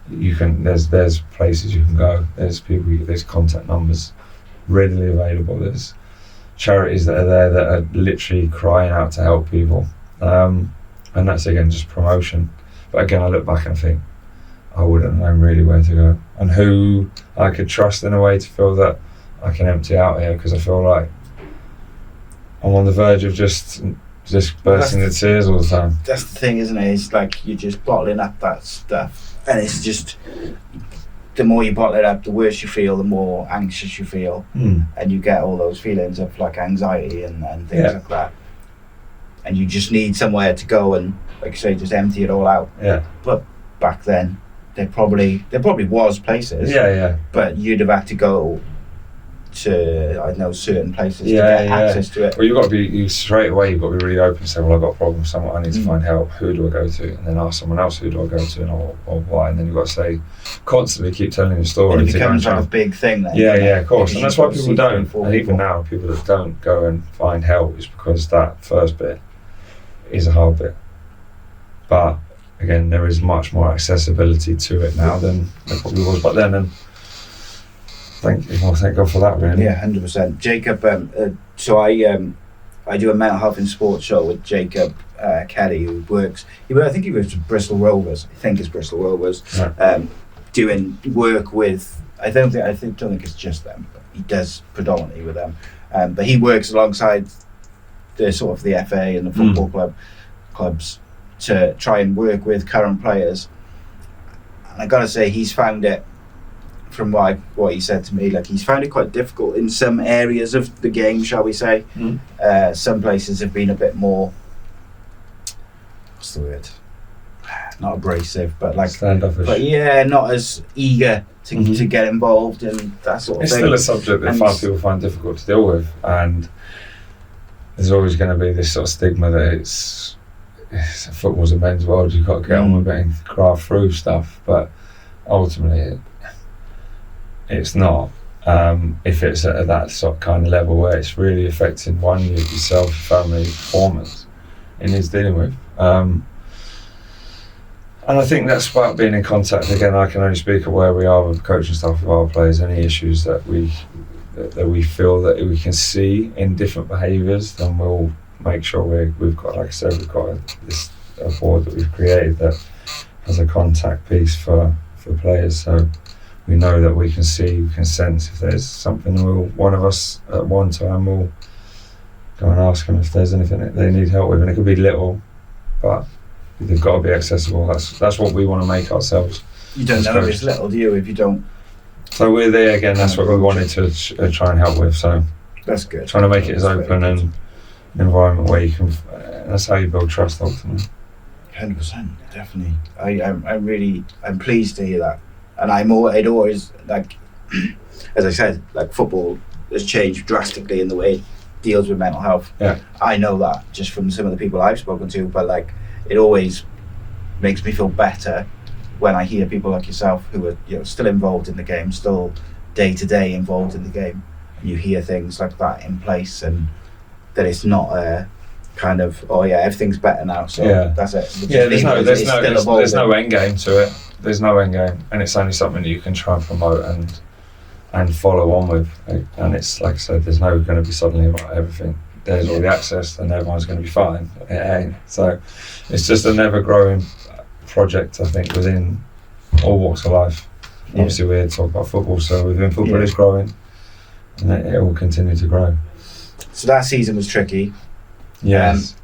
you can, there's places you can go, there's people, there's contact numbers readily available, there's charities that are there that are literally crying out to help people, and that's again just promotion. But again, I look back and think I wouldn't know really where to go and who I could trust in a way to feel that I can empty out here, because I feel like I'm on the verge of just bursting into tears all the time. That's the thing, isn't it? It's like you're just bottling up that stuff, and it's just, the more you bottle it up, the worse you feel, the more anxious you feel, and you get all those feelings of like anxiety and things like that. And you just need somewhere to go and, like you say, just empty it all out. Yeah. But back then, there probably was places. Yeah. But you'd have had to go to, I don't know, certain places to get access to it. Well, you've got to be, straight away, you've got to be really open and say, well, I've got a problem, someone, I need to find help, who do I go to? And then ask someone else, who do I go to, or why? And then you've got to say, constantly keep telling your story. And it becomes like a big thing then. Yeah, of course. And that's why people don't, and even people. now, people that don't go and find help is because that first bit is a hard bit. But again, there is much more accessibility to it now than there probably was back then, and thank God for that, really. Yeah, 100%. Jacob, so I do a mental health in sports show with Jacob Kelly, who works, I think he works with Bristol Rovers, Right. Doing work with, I don't think it's just them, but he does predominantly with them. But he works alongside the sort of the FA and the football clubs to try and work with current players. And I gotta say, he's found it, from what he said to me, like he's found it quite difficult in some areas of the game, shall we say. Some places have been a bit more, what's the word, not abrasive, but like standoffish. But yeah, not as eager to get involved in that sort of it's thing. It's still a subject that people find difficult to deal with, and there's always going to be this sort of stigma that it's football's a men's world, you've got to get on with it and craft through stuff. But ultimately it's not. If it's at that sort of kind of level where it's really affecting yourself, your family, performance, it needs dealing with. And I think that's about being in contact. Again, I can only speak of where we are with coaching staff, with our players. Any issues that we feel that we can see in different behaviours, then we'll make sure we've got, like I said, we've got a board that we've created that has a contact piece for players. So we know that we can see, we can sense if there's something. One of us at one time will go and ask them if there's anything that they need help with, and it could be little, but they've got to be accessible. That's what we want to make ourselves. You don't know if it's little, do you? If you don't. So we're there again. That's what we wanted to try and help with. So that's good. Trying to make it as open and an environment where you can. That's how you build trust ultimately. 100%, definitely. I'm pleased to hear that, and it always, like, as I said, like, football has changed drastically in the way it deals with mental health. Yeah. I know that just from some of the people I've spoken to, but like, it always makes me feel better when I hear people like yourself who are still involved in the game, still day to day involved in the game, and you hear things like that in place, and that it's not a kind of, oh yeah, everything's better now, so that's it. Yeah, there's no end game to it. There's no end game, and it's only something that you can try and promote and follow on with. And it's like I said, there's no going to be suddenly about everything. There's all the access, and everyone's going to be fine. It ain't. So it's just a never-growing project, I think, within all walks of life. Yeah. Obviously, we're here to talk about football, so within football, it's growing, and it will continue to grow. So that season was tricky. Yes.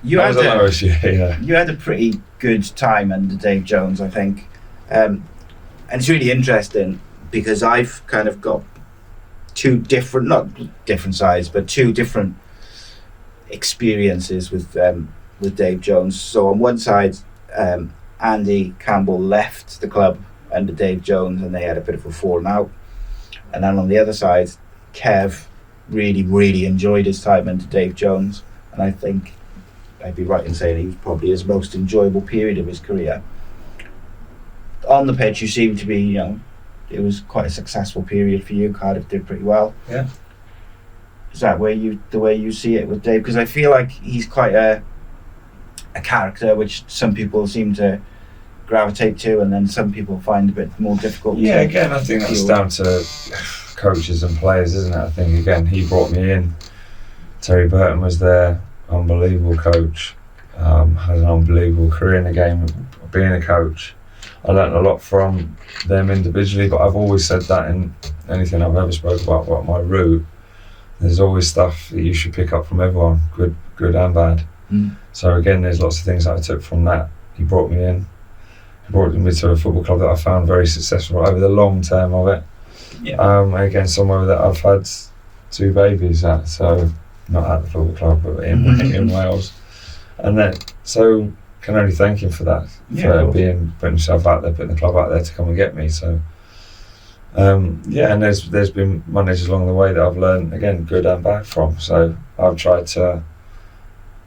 You had a pretty good time under Dave Jones, I think. And it's really interesting because I've kind of got two different, not different sides, but two different experiences with Dave Jones. So on one side, Andy Campbell left the club under Dave Jones and they had a bit of a falling out. And then on the other side, Kev really, really enjoyed his time under Dave Jones. And I think I'd be right in saying he was probably his most enjoyable period of his career. On the pitch, you seem to be, it was quite a successful period for you. Cardiff did pretty well. Yeah. Is that the way you see it with Dave? Because I feel like he's quite a character which some people seem to gravitate to, and then some people find a bit more difficult. Yeah, again, I think that's down to coaches and players, isn't it? I think, again, he brought me in. Terry Burton was there, unbelievable coach, had an unbelievable career in the game, being a coach. I learnt a lot from them individually, but I've always said that in anything I've ever spoke about my route, there's always stuff that you should pick up from everyone, good and bad. So again, there's lots of things that I took from that. He brought me in. He brought me to a football club that I found very successful over the long term of it. Yeah. Again, somewhere that I've had 2 babies at, so not at the football club, but in Wales. And then, so can only thank him for that, for putting himself out there, putting the club out there to come and get me. So, and there's been managers along the way that I've learned, again, good and bad from. So I've tried to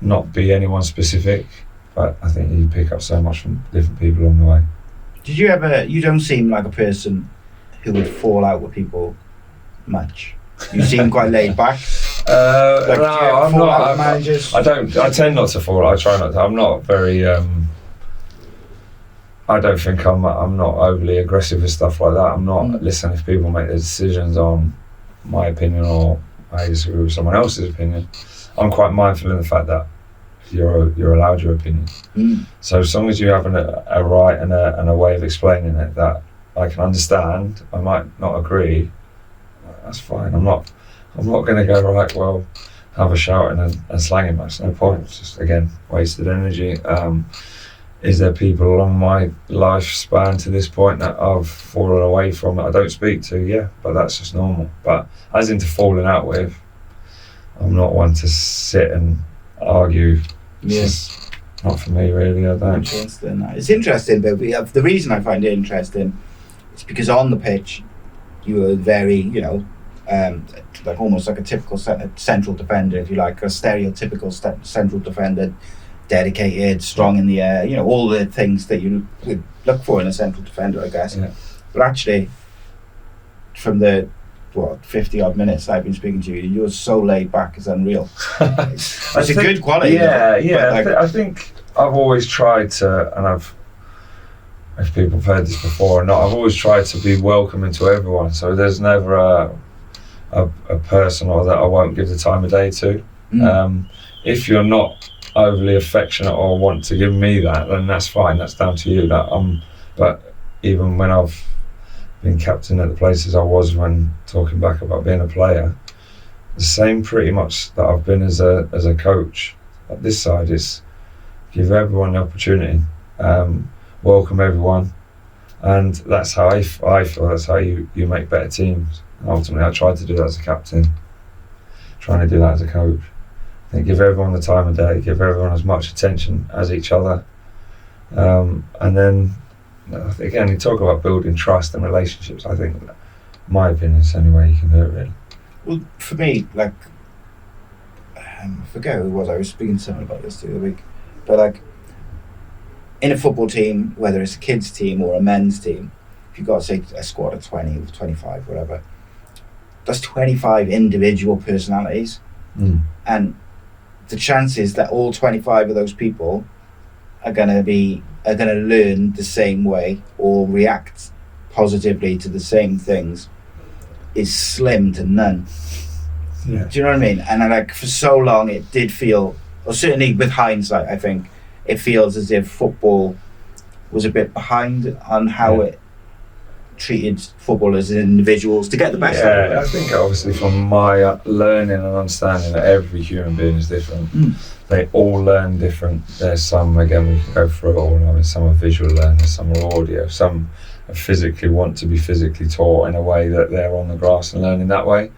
not be anyone specific, but I think you pick up so much from different people along the way. Did you ever? You don't seem like a person who would fall out with people much. You seem quite laid back. No, I'm not. I tend not to fall. I try not to. I'm not very. I don't think I'm not overly aggressive with stuff like that. I'm not listening if people make their decisions on my opinion or I disagree with someone else's opinion. I'm quite mindful of the fact that you're allowed your opinion. So as long as you have a right and a way of explaining it that I can understand, I might not agree. That's fine. I'm not going to go, right, well, have a shout and slanging match. No point. It's just, again, wasted energy. Is there people along my lifespan to this point that I've fallen away from that I don't speak to? Yeah, but that's just normal. But as into falling out with, I'm not one to sit and argue. It's just not for me, really. I don't. Interesting. It's interesting, but the reason I find it interesting is because on the pitch, you were very, like almost like a typical central defender, if you like, a stereotypical central defender, dedicated, strong in the air, all the things that you would look for in a central defender, I guess. Yeah. But actually, from the 50 odd minutes I've been speaking to you, you're so laid back, it's unreal. It's a good quality. Yeah, though, yeah. like, I think I've always tried to, and if people have heard this before or not, I've always tried to be welcoming to everyone. So there's never a person or that I won't give the time of day to. If you're not overly affectionate or want to give me that, then that's fine. That's down to you. But even when I've been captain at the places I was when talking back about being a player, the same pretty much that I've been as a coach. At this side is give everyone the opportunity, welcome everyone, and that's how I feel. That's how you make better teams. And ultimately, I tried to do that as a captain, trying to do that as a coach. I think give everyone the time of day, give everyone as much attention as each other, and then again, you talk about building trust and relationships. I think, in my opinion, it's the only way you can do it, really. Well, for me, like, I forget who it was. I was speaking to someone about this the other week, but like, in a football team, whether it's a kids team or a men's team, if you've got, say, a squad of 20 or 25, whatever, that's 25 individual personalities, and the chances that all 25 of those people are going to learn the same way or react positively to the same things is slim to none. Yeah. Do you know what I mean? And like, for so long it did feel, or certainly with hindsight, I think it feels as if football was a bit behind on how it treated footballers as individuals to get the best out of them. I think obviously from my learning and understanding that every human being is different. They all learn different. There's some, again, we can go through it all. I mean, some are visual learners, some are audio, some physically want to be physically taught in a way that they're on the grass and learning that way.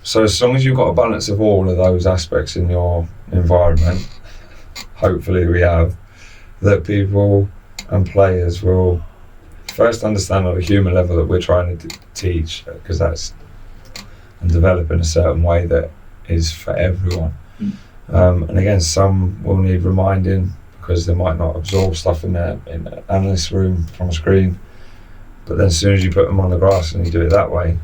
So as long as you've got a balance of all of those aspects in your environment, hopefully we have, that people and players will first understand on a human level that we're trying to teach, because that's and develop in a certain way that is for everyone. And again, some will need reminding because they might not absorb stuff in an analyst room from a screen, but then as soon as you put them on the grass and you do it that way,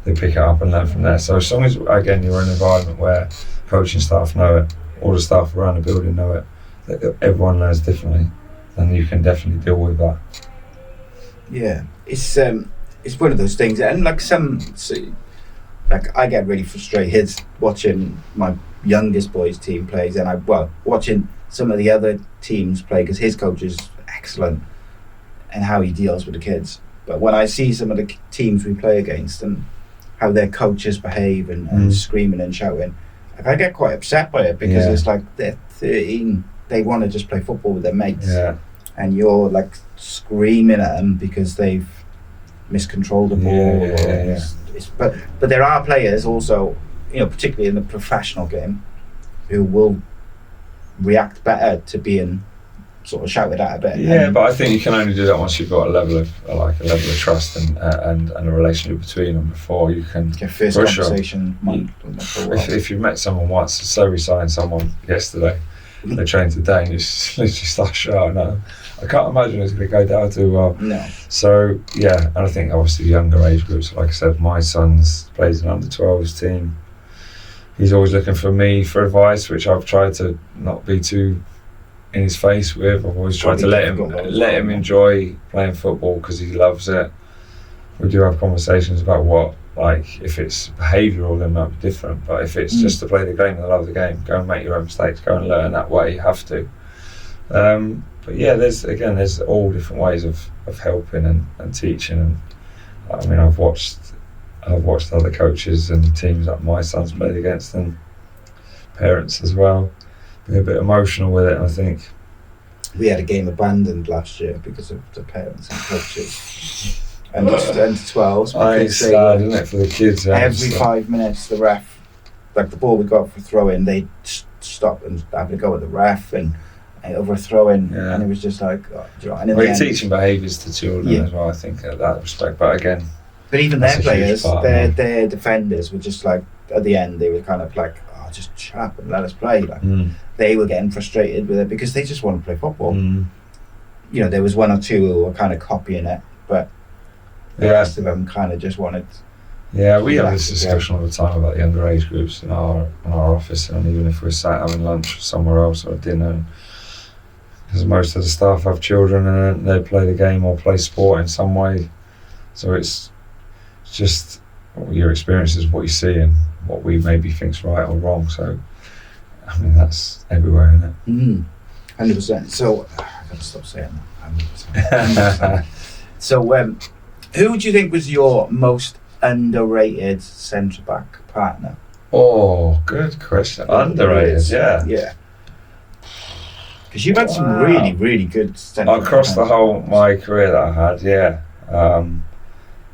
they pick it up and learn from there. So as long as, again, you're in an environment where coaching staff know it, all the staff around the building know it, that everyone learns differently, then you can definitely deal with that. Yeah, it's one of those things, and like I get really frustrated watching my youngest boy's team plays, and watching some of the other teams play, because his coach is excellent and how he deals with the kids. But when I see some of the teams we play against and how their coaches behave and screaming and shouting, like, I get quite upset by it, because it's like they're 13, they want to just play football with their mates, and you're like screaming at them because they've miscontrolled the ball. But there are players also, particularly in the professional game, who will react better to being sort of shouted at a bit. But I think you can only do that once you've got a level of trust and a relationship between them before you can get first conversation. If you've met someone once, so we signed someone yesterday, they trained today, and you just literally start shouting at them. I can't imagine it's going to go down too well. No. So and I think obviously younger age groups, like I said, my son's plays an under-12s team. He's always looking for me for advice, which I've tried to not be too in his face with. I've always tried to let him enjoy playing football because he loves it. We do have conversations about what, like, if it's behavioural, then that might be different. But if it's just to play the game and love the game, go and make your own mistakes, go and learn that way. You have to. But there's all different ways of helping and teaching. And I mean, I've watched other coaches and teams that my son's played against, and parents as well, be a bit emotional with it. And I think we had a game abandoned last year because of the parents and coaches. And just under 12s. It's sad, isn't it, for the kids? Every 5 minutes, the ref, like the ball we got for throw-in, they'd stop and have a go at the ref and overthrowing, and it was just like, you're teaching behaviours to children as well, I think, in that respect. But again, but even their players, their defenders were just like, at the end, they were kind of like, just shut up and let us play. Like they were getting frustrated with it because they just want to play football. There was one or two who were kind of copying it, but the rest of them kind of just wanted. Yeah, we have this discussion all the time about the underage groups in our office, and even if we're sat having lunch somewhere else or dinner, because most of the staff have children and they play the game or play sport in some way, so it's just your experience is what you see and what we maybe think's right or wrong. So, I mean, that's everywhere, isn't it? 100%. So, I gotta stop saying that. 100%. So, who would you think was your most underrated centre-back partner? Oh, good question. Underrated, yeah. Yeah. Because you've had some really, really good centre-backs. Across the whole my career that I had, yeah.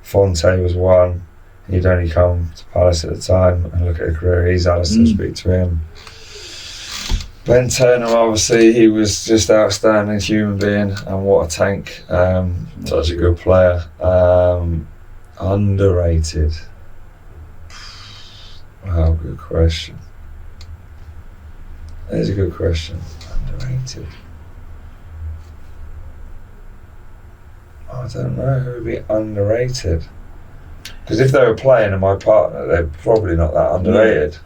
Fonte was one. He'd only come to Palace at the time, and look at the career he's had. I still speak to him. Ben Turner, obviously, he was just outstanding human being, and what a tank. Such a good player. Underrated. Wow, good question. That is a good question. Underrated. I don't know who would be underrated. Because if they were playing and my partner, they're probably not that underrated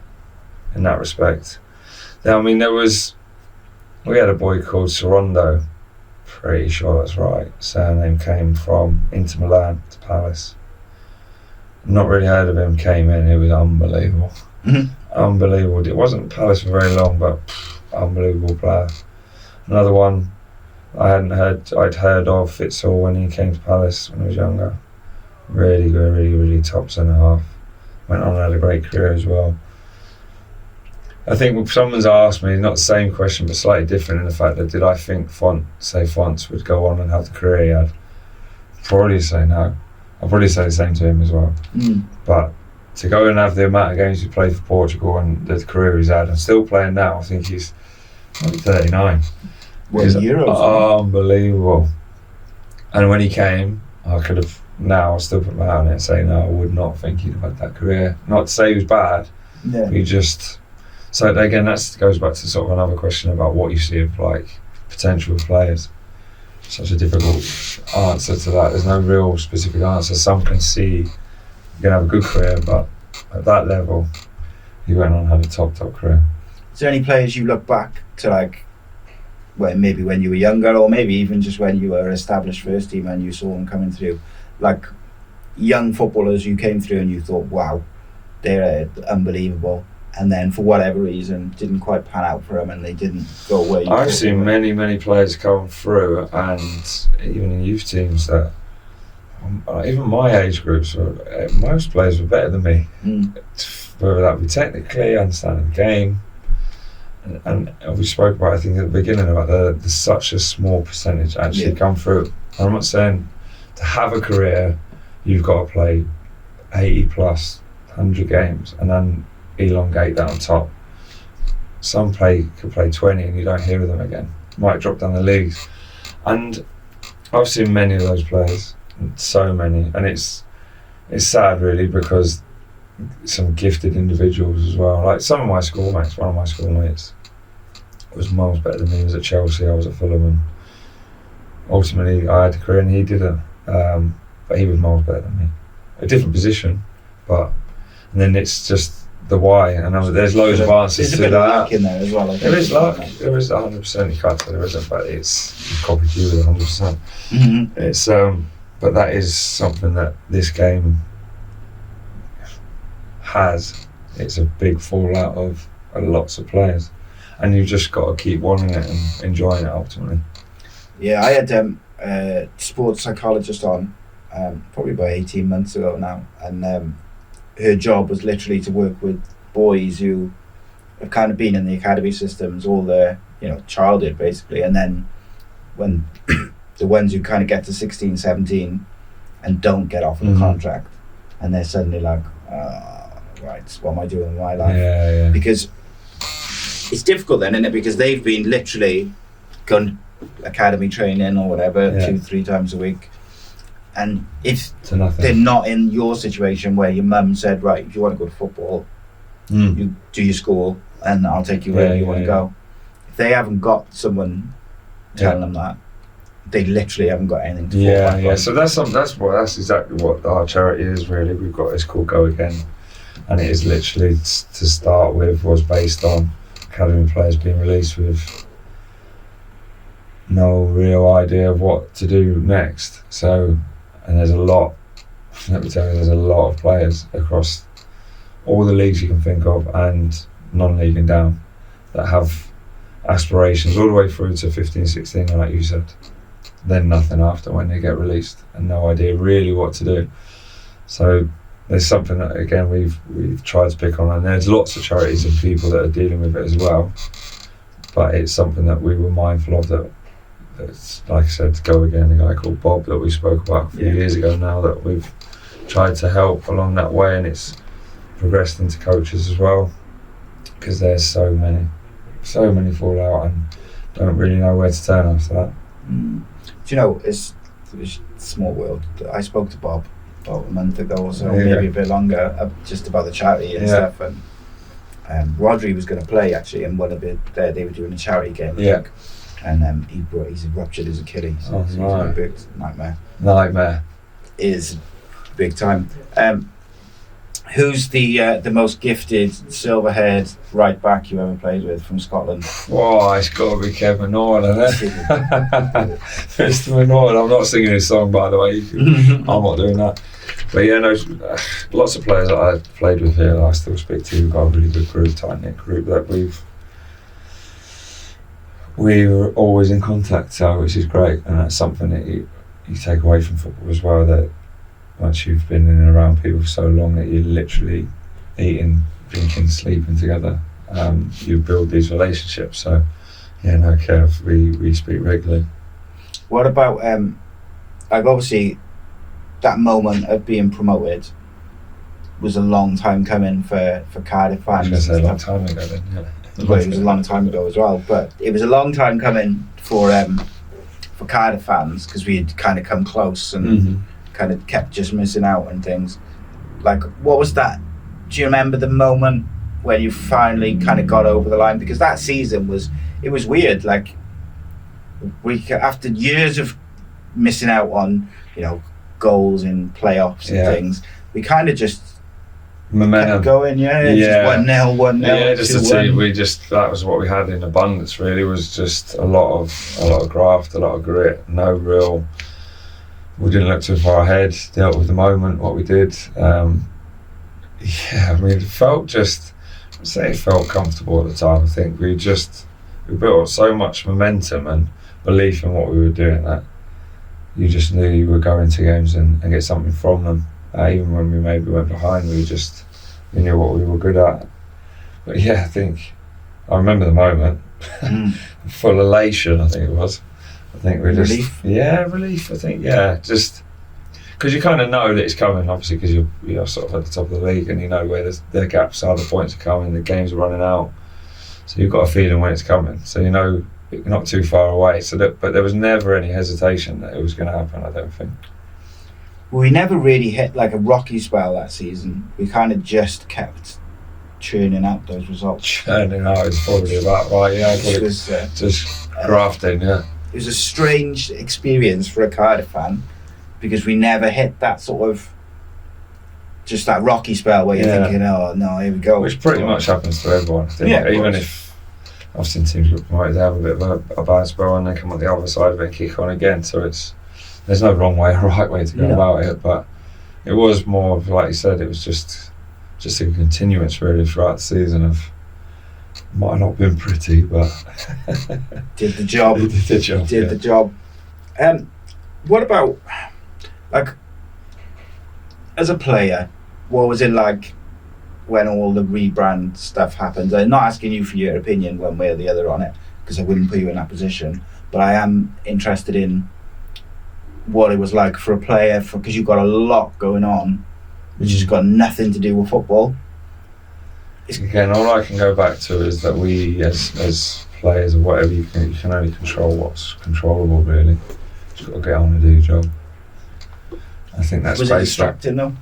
in that respect. Now, I mean, we had a boy called Sorondo, pretty sure that's right. Surname came from Inter Milan to Palace. Not really heard of him, came in, he was unbelievable. Unbelievable. It wasn't Palace for very long, but unbelievable player. Another one I'd heard of, Fitzhall, when he came to Palace when I was younger. Really good, really, really top centre half. Went on and had a great career as well. I think if someone's asked me, not the same question but slightly different in the fact that did I think Fonts would go on and have the career he had? Probably say no. I'll probably say the same to him as well. But to go and have the amount of games he played for Portugal and the career he's had and still playing now, I think he's 39. He's unbelievable. And when he came, I could have now still put my hand on it and say no, I would not think he'd have had that career. Not to say he was bad, but he just. So again, that goes back to sort of another question about what you see of like potential players. Such a difficult answer to that. There's no real specific answer. Some can see you're gonna have a good career, but at that level, he went on and had a top career. Is there any players you look back to, like, well, maybe when you were younger, or maybe even just when you were established first team and you saw them coming through, like young footballers you came through and you thought, wow, they're unbelievable, and then for whatever reason didn't quite pan out for them and they didn't go where I've seen many players come through, and even in youth teams that even my age groups, most players were better than me. Whether that be technically, understanding the game, and we spoke about, I think at the beginning, about the such a small percentage actually come through. I'm not saying to have a career you've got to play 80 plus 100 games and then elongate that on top. Some could play 20 and you don't hear of them again. Might drop down the leagues. And I've seen many of those players, so many, and it's sad really, because some gifted individuals as well. Like some of my schoolmates, one of my schoolmates was miles better than me. He was at Chelsea, I was at Fulham, and ultimately I had a career and he didn't. But he was miles better than me. A different position, and then it's just the why, and there's loads of answers to that. There's a bit of luck in there as well. There is luck. There is 100%. You can't say there isn't, but it's copied you with 100%. It's but that is something that this game has. It's a big fallout of lots of players, and you've just got to keep wanting it and enjoying it ultimately. Yeah, I had a sports psychologist on probably about 18 months ago now, and her job was literally to work with boys who have kind of been in the academy systems all their childhood basically, and then when the ones who kind of get to 16, 17 and don't get off the contract, and they're suddenly like, right, what am I doing with my life? Yeah. Because it's difficult then, isn't it? Because they've been literally gone academy training or whatever 2-3 times a week, and if they're not in your situation where your mum said, right, if you want to go to football, you do your school and I'll take you wherever you want to go. If they haven't got someone telling them that, they literally haven't got anything to fall back Yeah. on. So that's exactly what our charity is really. We've got, it's called Go Again, and it is literally, to start with, was based on academy players being released with no real idea of what to do next. So, and there's a lot. Let me tell you, there's a lot of players across all the leagues you can think of and non-league and down that have aspirations all the way through to 15, 16, like you said. Then nothing after when they get released and no idea really what to do. So there's something that, again, we've tried to pick on, and there's lots of charities and people that are dealing with it as well. But it's something that we were mindful of, that's, like I said, Go Again, a guy called Bob that we spoke about a few years ago now, that we've tried to help along that way, and it's progressed into coaches as well, because there's so many fall out and don't really know where to turn after that. Do you know, it's a small world. I spoke to Bob about a month ago or so, maybe a bit longer, just about the charity and stuff. And Rodri was going to play actually in one of it. They were doing a charity game, I think. And he's ruptured his Achilles. So it's a big nightmare. Is big time. Who's the most gifted silver-haired right back you ever played with from Scotland? Oh, it's got to be Kevin Norton, isn't it? Mr. Norton. I'm not singing his song, by the way. I'm not doing that. But yeah, no, lots of players that I've played with here that I still speak to. We've got a really good group, tight-knit group that we're always in contact, so which is great, and that's something that you take away from football as well, that once you've been in and around people for so long that you're literally eating, drinking, sleeping together, you build these relationships. So yeah, no, Kev, we speak regularly. What about like obviously that moment of being promoted was a long time coming for Cardiff fans. I was going to say a long time ago then, yeah. Well, it was a long time ago as well, but it was a long time coming for Cardiff fans, because we had kind of come close and kind of kept just missing out and things. Like, what was that? Do you remember the moment when you finally kind of got over the line? Because that season was weird. Like, after years of missing out on, goals in playoffs and things, we kind of just momentum kept going, just 1-0, 1-0. Yeah, just a team. That was what we had in abundance. Really, was just a lot of graft, a lot of grit. We didn't look too far ahead. Dealt with the moment, what we did. It felt it felt comfortable at the time. I think we built so much momentum and belief in what we were doing that you just knew you were going to games and get something from them. Even when we maybe went behind, we knew what we were good at. But yeah, I think I remember the moment. Full elation, I think it was. I think we relief. Relief. I think just because you kind of know that it's coming, obviously, because you're sort of at the top of the league and you know where the gaps are, the points are coming, the games are running out. So you've got a feeling when it's coming. So you know you're not too far away. But there was never any hesitation that it was going to happen, I don't think. We never really hit like a rocky spell that season. We kind of just kept churning out those results. Churning out is probably about right, yeah. Just grafting, yeah. It was a strange experience for a Cardiff fan, because we never hit that sort of just that rocky spell where you're thinking, oh no, here we go. Which pretty much happens to everyone, I think. Yeah, even if I've seen teams get promoted, they have a bit of a bad spell and they come on the other side of it and kick on again. So there's no wrong way or right way to go about it, but it was more of, like you said, it was just a continuance really throughout the season of, might have not been pretty, but did the job. Did the job. What about, like, as a player, what was it like when all the rebrand stuff happened? I'm not asking you for your opinion one way or the other on it, because I wouldn't put you in that position, but I am interested in what it was like for a player, because you've got a lot going on which has got nothing to do with football. Again, all I can go back to is that we as players or whatever, you can only control what's controllable really. Just got to get on and do your job. I think that's was it distracting though?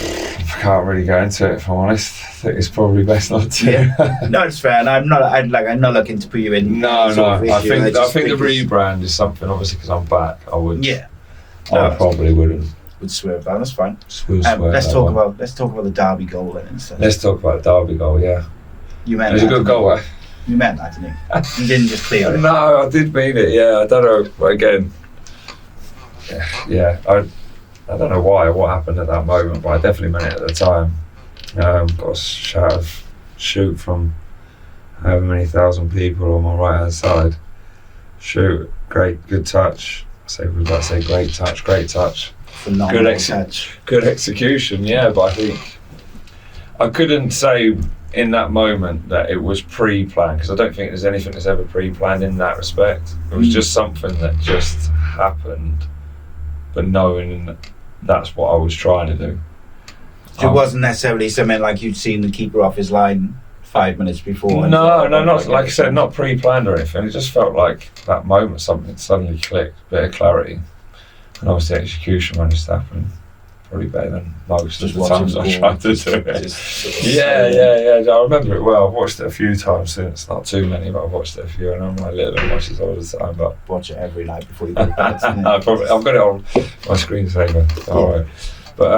I can't really go into it, if I'm honest. I think it's probably best not to. Yeah. No, it's fair, and I'm not looking to put you in. No. I think the because rebrand is something, obviously, because I'm back. I would. Yeah. I probably wouldn't. Would swear about. That's fine. Let's talk about the Derby goal then instead. Let's talk about the Derby goal. Yeah. You meant it was a good goal, eh? You meant that, didn't you? You didn't just clear it. No, I did mean it. Yeah, I don't know. Again. Yeah. I don't know what happened at that moment, but I definitely meant it at the time. Got a shoot from however many thousand people on my right hand side. Shoot, good touch. We're about to say great touch. Phenomenal touch. Good execution, yeah, but I think I couldn't say in that moment that it was pre-planned, because I don't think there's anything that's ever pre-planned in that respect. It was just something that just happened, but knowing that's what I was trying to do. It wasn't necessarily something like you'd seen the keeper off his line 5 minutes before. No, not like I said, not pre-planned or anything. It just felt like that moment something suddenly clicked, a bit of clarity, and obviously execution managed to happen probably better than most of the times I tried to do it. Yeah. I remember it well. I've watched it a few times since, not too many, but I've watched it a few, and I'm like little and watch it all the time. But watch it every night before you go to bed. I've got it on my screensaver. All right, but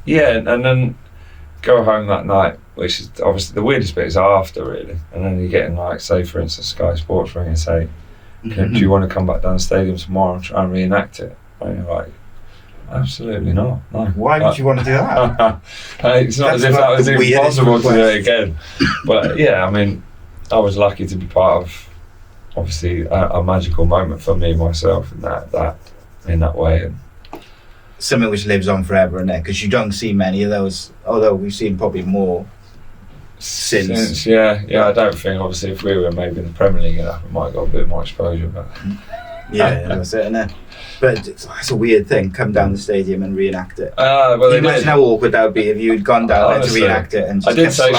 and then go home that night, which is obviously the weirdest bit is after, really, and then you're getting like, say for instance, Sky Sports ring and say, do you want to come back down the stadium tomorrow and try and reenact it? And you're like, absolutely not. No. Why would you want to do that? It's not as if that was impossible to do it again. But yeah, I mean, I was lucky to be part of, obviously, a magical moment for me myself in that way. And something which lives on forever in there, because you don't see many of those, although we've seen probably more since. Yeah, I don't think, obviously, if we were maybe in the Premier League, we might have got a bit more exposure. But yeah, that's it, innit? But it's a weird thing, come down the stadium and reenact it. Well, imagine how awkward that would be if you'd gone down there to reenact it and just I did say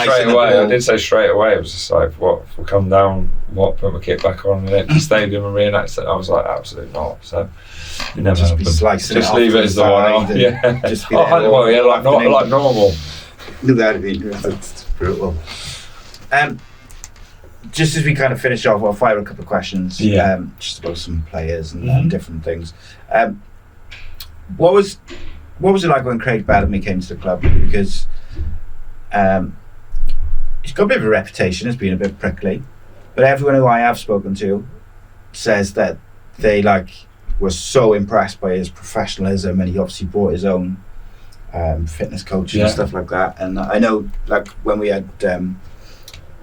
straight away, it was just like, what, if we come down, put my kit back on in the stadium and reenact it? I was like, absolutely not. So you never just be slicing just leave it as the one off. Yeah. Just be like normal. That'd be that's brutal. Just as we kind of finish off, I'll fire a couple of questions. Just about some players and different things. What was it like when Craig Bellamy came to the club? Because he's got a bit of a reputation as being a bit prickly, but everyone who I have spoken to says that they were so impressed by his professionalism, and he obviously brought his own fitness coach and stuff like that. And I know, when we had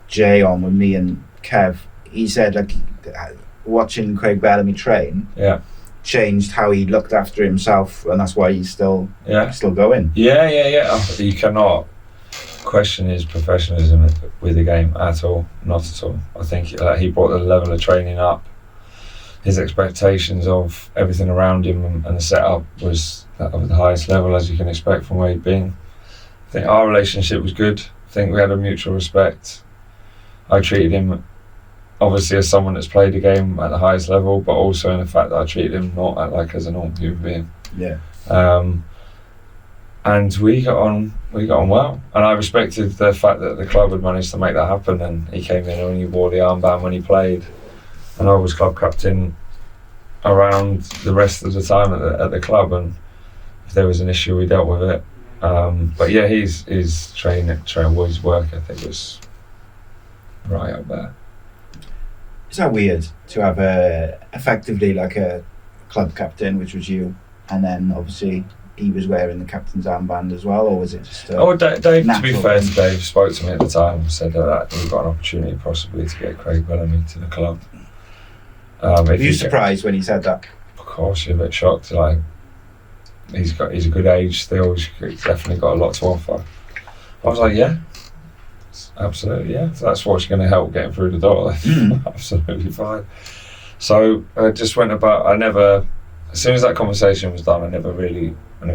Jay on with me and Kev, he said watching Craig Bellamy train changed how he looked after himself, and that's why he's still going. You cannot question his professionalism with the game at all, not at all. I think he brought the level of training up. His expectations of everything around him and the setup was of the highest level, as you can expect from where he'd been. I think our relationship was good. I think we had a mutual respect. I treated him obviously as someone that's played the game at the highest level, but also in the fact that I treated him not as a normal human being. Yeah. And we got on well, and I respected the fact that the club had managed to make that happen, and he came in and he wore the armband when he played, and I was club captain around the rest of the time at the club, and if there was an issue we dealt with it. But yeah, his training his work ethic was right up there. Is that weird to have effectively a club captain, which was you, and then obviously he was wearing the captain's armband as well, or was it just Dave, to be fair to Dave, spoke to me at the time and said that we've got an opportunity possibly to get Craig Bellamy to the club. Were you surprised when he said that? Of course, you're a bit shocked. He's a good age still. He's definitely got a lot to offer. I was like, yeah, absolutely, yeah. So that's what's going to help get him through the door. Absolutely fine. So I just went about. As soon as that conversation was done, I never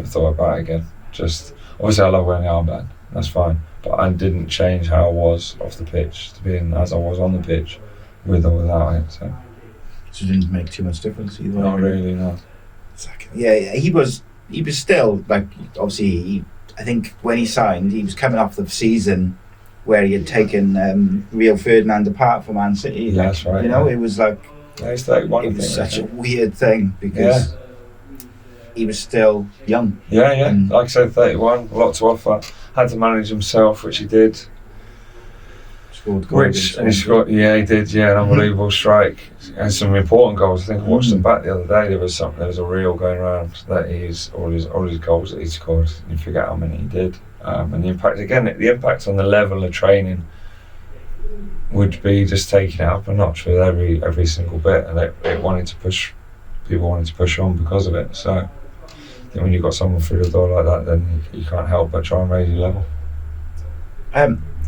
thought about it again. Just obviously, I love wearing the armband. That's fine, but I didn't change how I was off the pitch to being as I was on the pitch, with or without it. So it didn't make too much difference either. Not really, no. Yeah, he was still obviously I think when he signed, he was coming off the season where he had taken Rio Ferdinand apart for Man City. Yeah, that's right. You know, it was like he's 31. it was such a weird thing because he was still young. Yeah. Like I said, 31, a lot to offer. Had to manage himself, which he did. Scored goals. He did. Yeah, an unbelievable strike and some important goals. I think I watched them back the other day. There was a reel going around that he's all his goals that he scored. You forget how many he did, and the impact on the level of training would be just taking it up a notch with every single bit, and people wanted to push on because of it. So I think when you've got someone through the door like that, then you can't help but try and raise your level.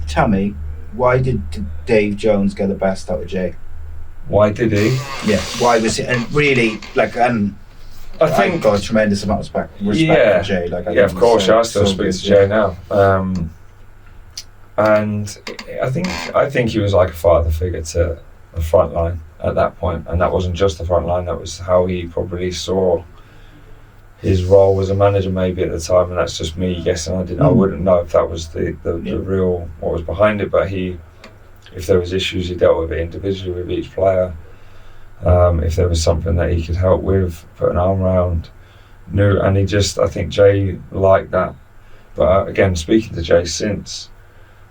Tell me, why did Dave Jones get the best out of Jay? Why did he? Yeah. Why was it? And really, I think I've got a tremendous amount of respect for Jay. Of course. I still speak to Jay now, and I think he was like a father figure to the front line at that point, and that wasn't just the front line. That was how he probably saw his role as a manager maybe at the time, and that's just me guessing. I wouldn't know if that was the real what was behind it, but if there was issues, he dealt with it individually with each player. If there was something that he could help with, put an arm around, and I think Jay liked that. But again, speaking to Jay since,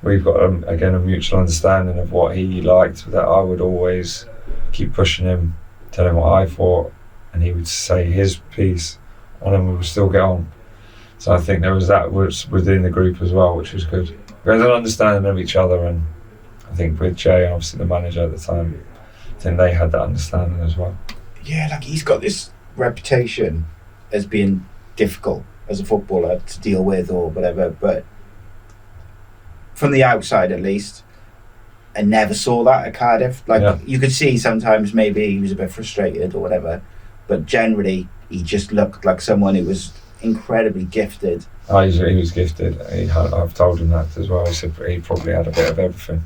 we've got a mutual understanding of what he liked, that I would always keep pushing him, tell him what I thought, and he would say his piece on, and we would still get on. So I think there was that within the group as well, which was good. We had an understanding of each other, and I think with Jay and obviously the manager at the time, I think they had that understanding as well. Yeah, he's got this reputation as being difficult as a footballer to deal with or whatever, but from the outside at least, I never saw that at Cardiff. You could see sometimes maybe he was a bit frustrated or whatever, but generally he just looked like someone who was incredibly gifted. He was gifted. I've told him that as well. He said he probably had a bit of everything.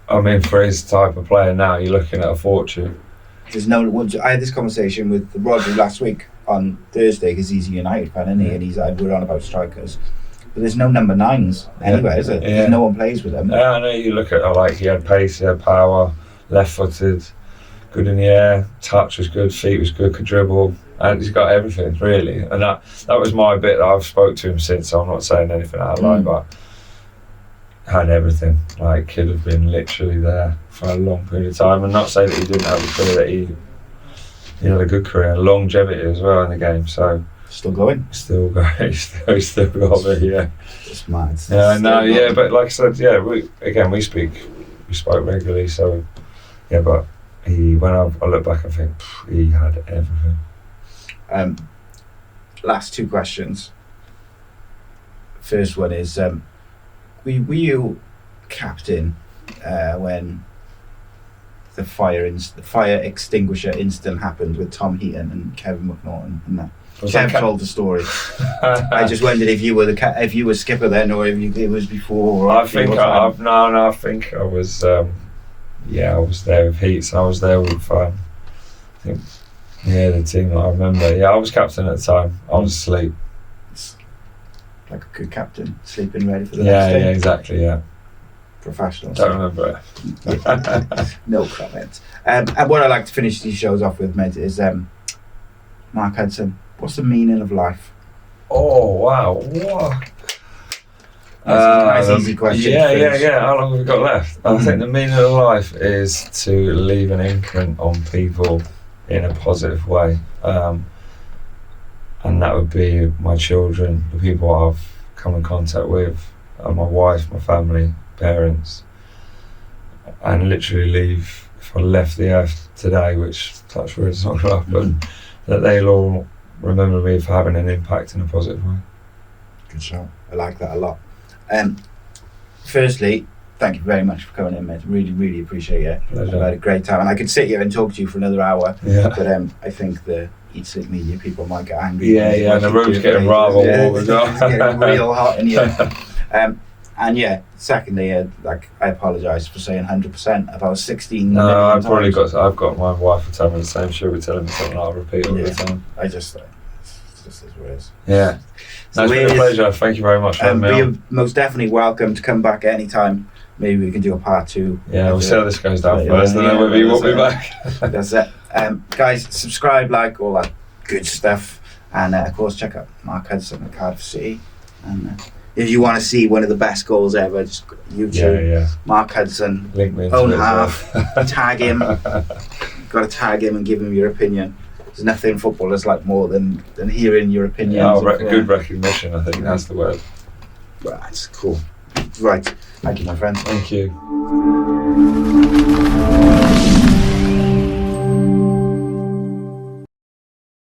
I mean, for his type of player now, you're looking at a fortune. I had this conversation with Rodri last week on Thursday because he's a United fan, isn't he? And he's we're on about strikers. But there's no number 9s anywhere, is it? Yeah. No one plays with them. Yeah, I know. You look at he had pace, he had power, left-footed, good in the air, touch was good, feet was good, could dribble, and he's got everything really. And that was my bit that I've spoke to him since. So I'm not saying anything out of line, but had everything. Could have been literally there for a long period of time, and not say that he didn't have a career, that he had a good career, longevity as well in the game. So. Still going? Still going. Still got it, yeah. It's mad. But like I said, we spoke regularly, so, but when I look back, I think he had everything. Last two questions. First one is, were you captain when the fire extinguisher incident happened with Tom Heaton and Kevin McNaughton and that? Kev told the story. I just wondered if you were skipper then, or if it was before. I think I was. I was there with Heats. I was there with. The team that I remember. Yeah, I was captain at the time. I was asleep. It's like a good captain, sleeping ready for the next day. Yeah, exactly. Yeah. Professional. Don't remember it. No comment. And what I like to finish these shows off with, mate, is Mark Hudson. What's the meaning of life? Oh wow! What? Nice easy question. Yeah. How long have we got left? I think the meaning of life is to leave an imprint on people in a positive way, and that would be my children, the people I've come in contact with, my wife, my family, parents, and literally leave. If I left the earth today, which touch wood, it's not going to happen, that they'll all remember me for having an impact in a positive way. Good show. I like that a lot. Firstly, thank you very much for coming in, mate. Really, really appreciate it. Pleasure. I've had a great time, and I could sit here and talk to you for another hour. Yeah. But I think the Eat Sleep Media people might get angry. Yeah. And the room's getting rather warm as well. It's getting real hot in here. And secondly, I apologise for saying 100%. If I was 16, no, I've got my wife will tell me the same. She'll be telling me something I'll repeat all the time. I just It's just as it is. Yeah. So No, it's been a pleasure. Thank you very much for having me you're on. most definitely welcome to come back anytime. Maybe we can do a part 2. Yeah, we'll see how this goes down first, and then yeah, maybe you want me that's back. That's it. Guys, subscribe, like, all that good stuff. And of course, check out Mark Hudson at Cardiff City. And if you want to see one of the best goals ever, just go to YouTube. Yeah. Mark Hudson, Link me into own it as half, well. tag him. You've got to tag him and give him your opinion. There's nothing footballers like more than hearing your opinions. Good recognition, I think that's the word. Right, cool. Right, thank you, my friend. Thank you.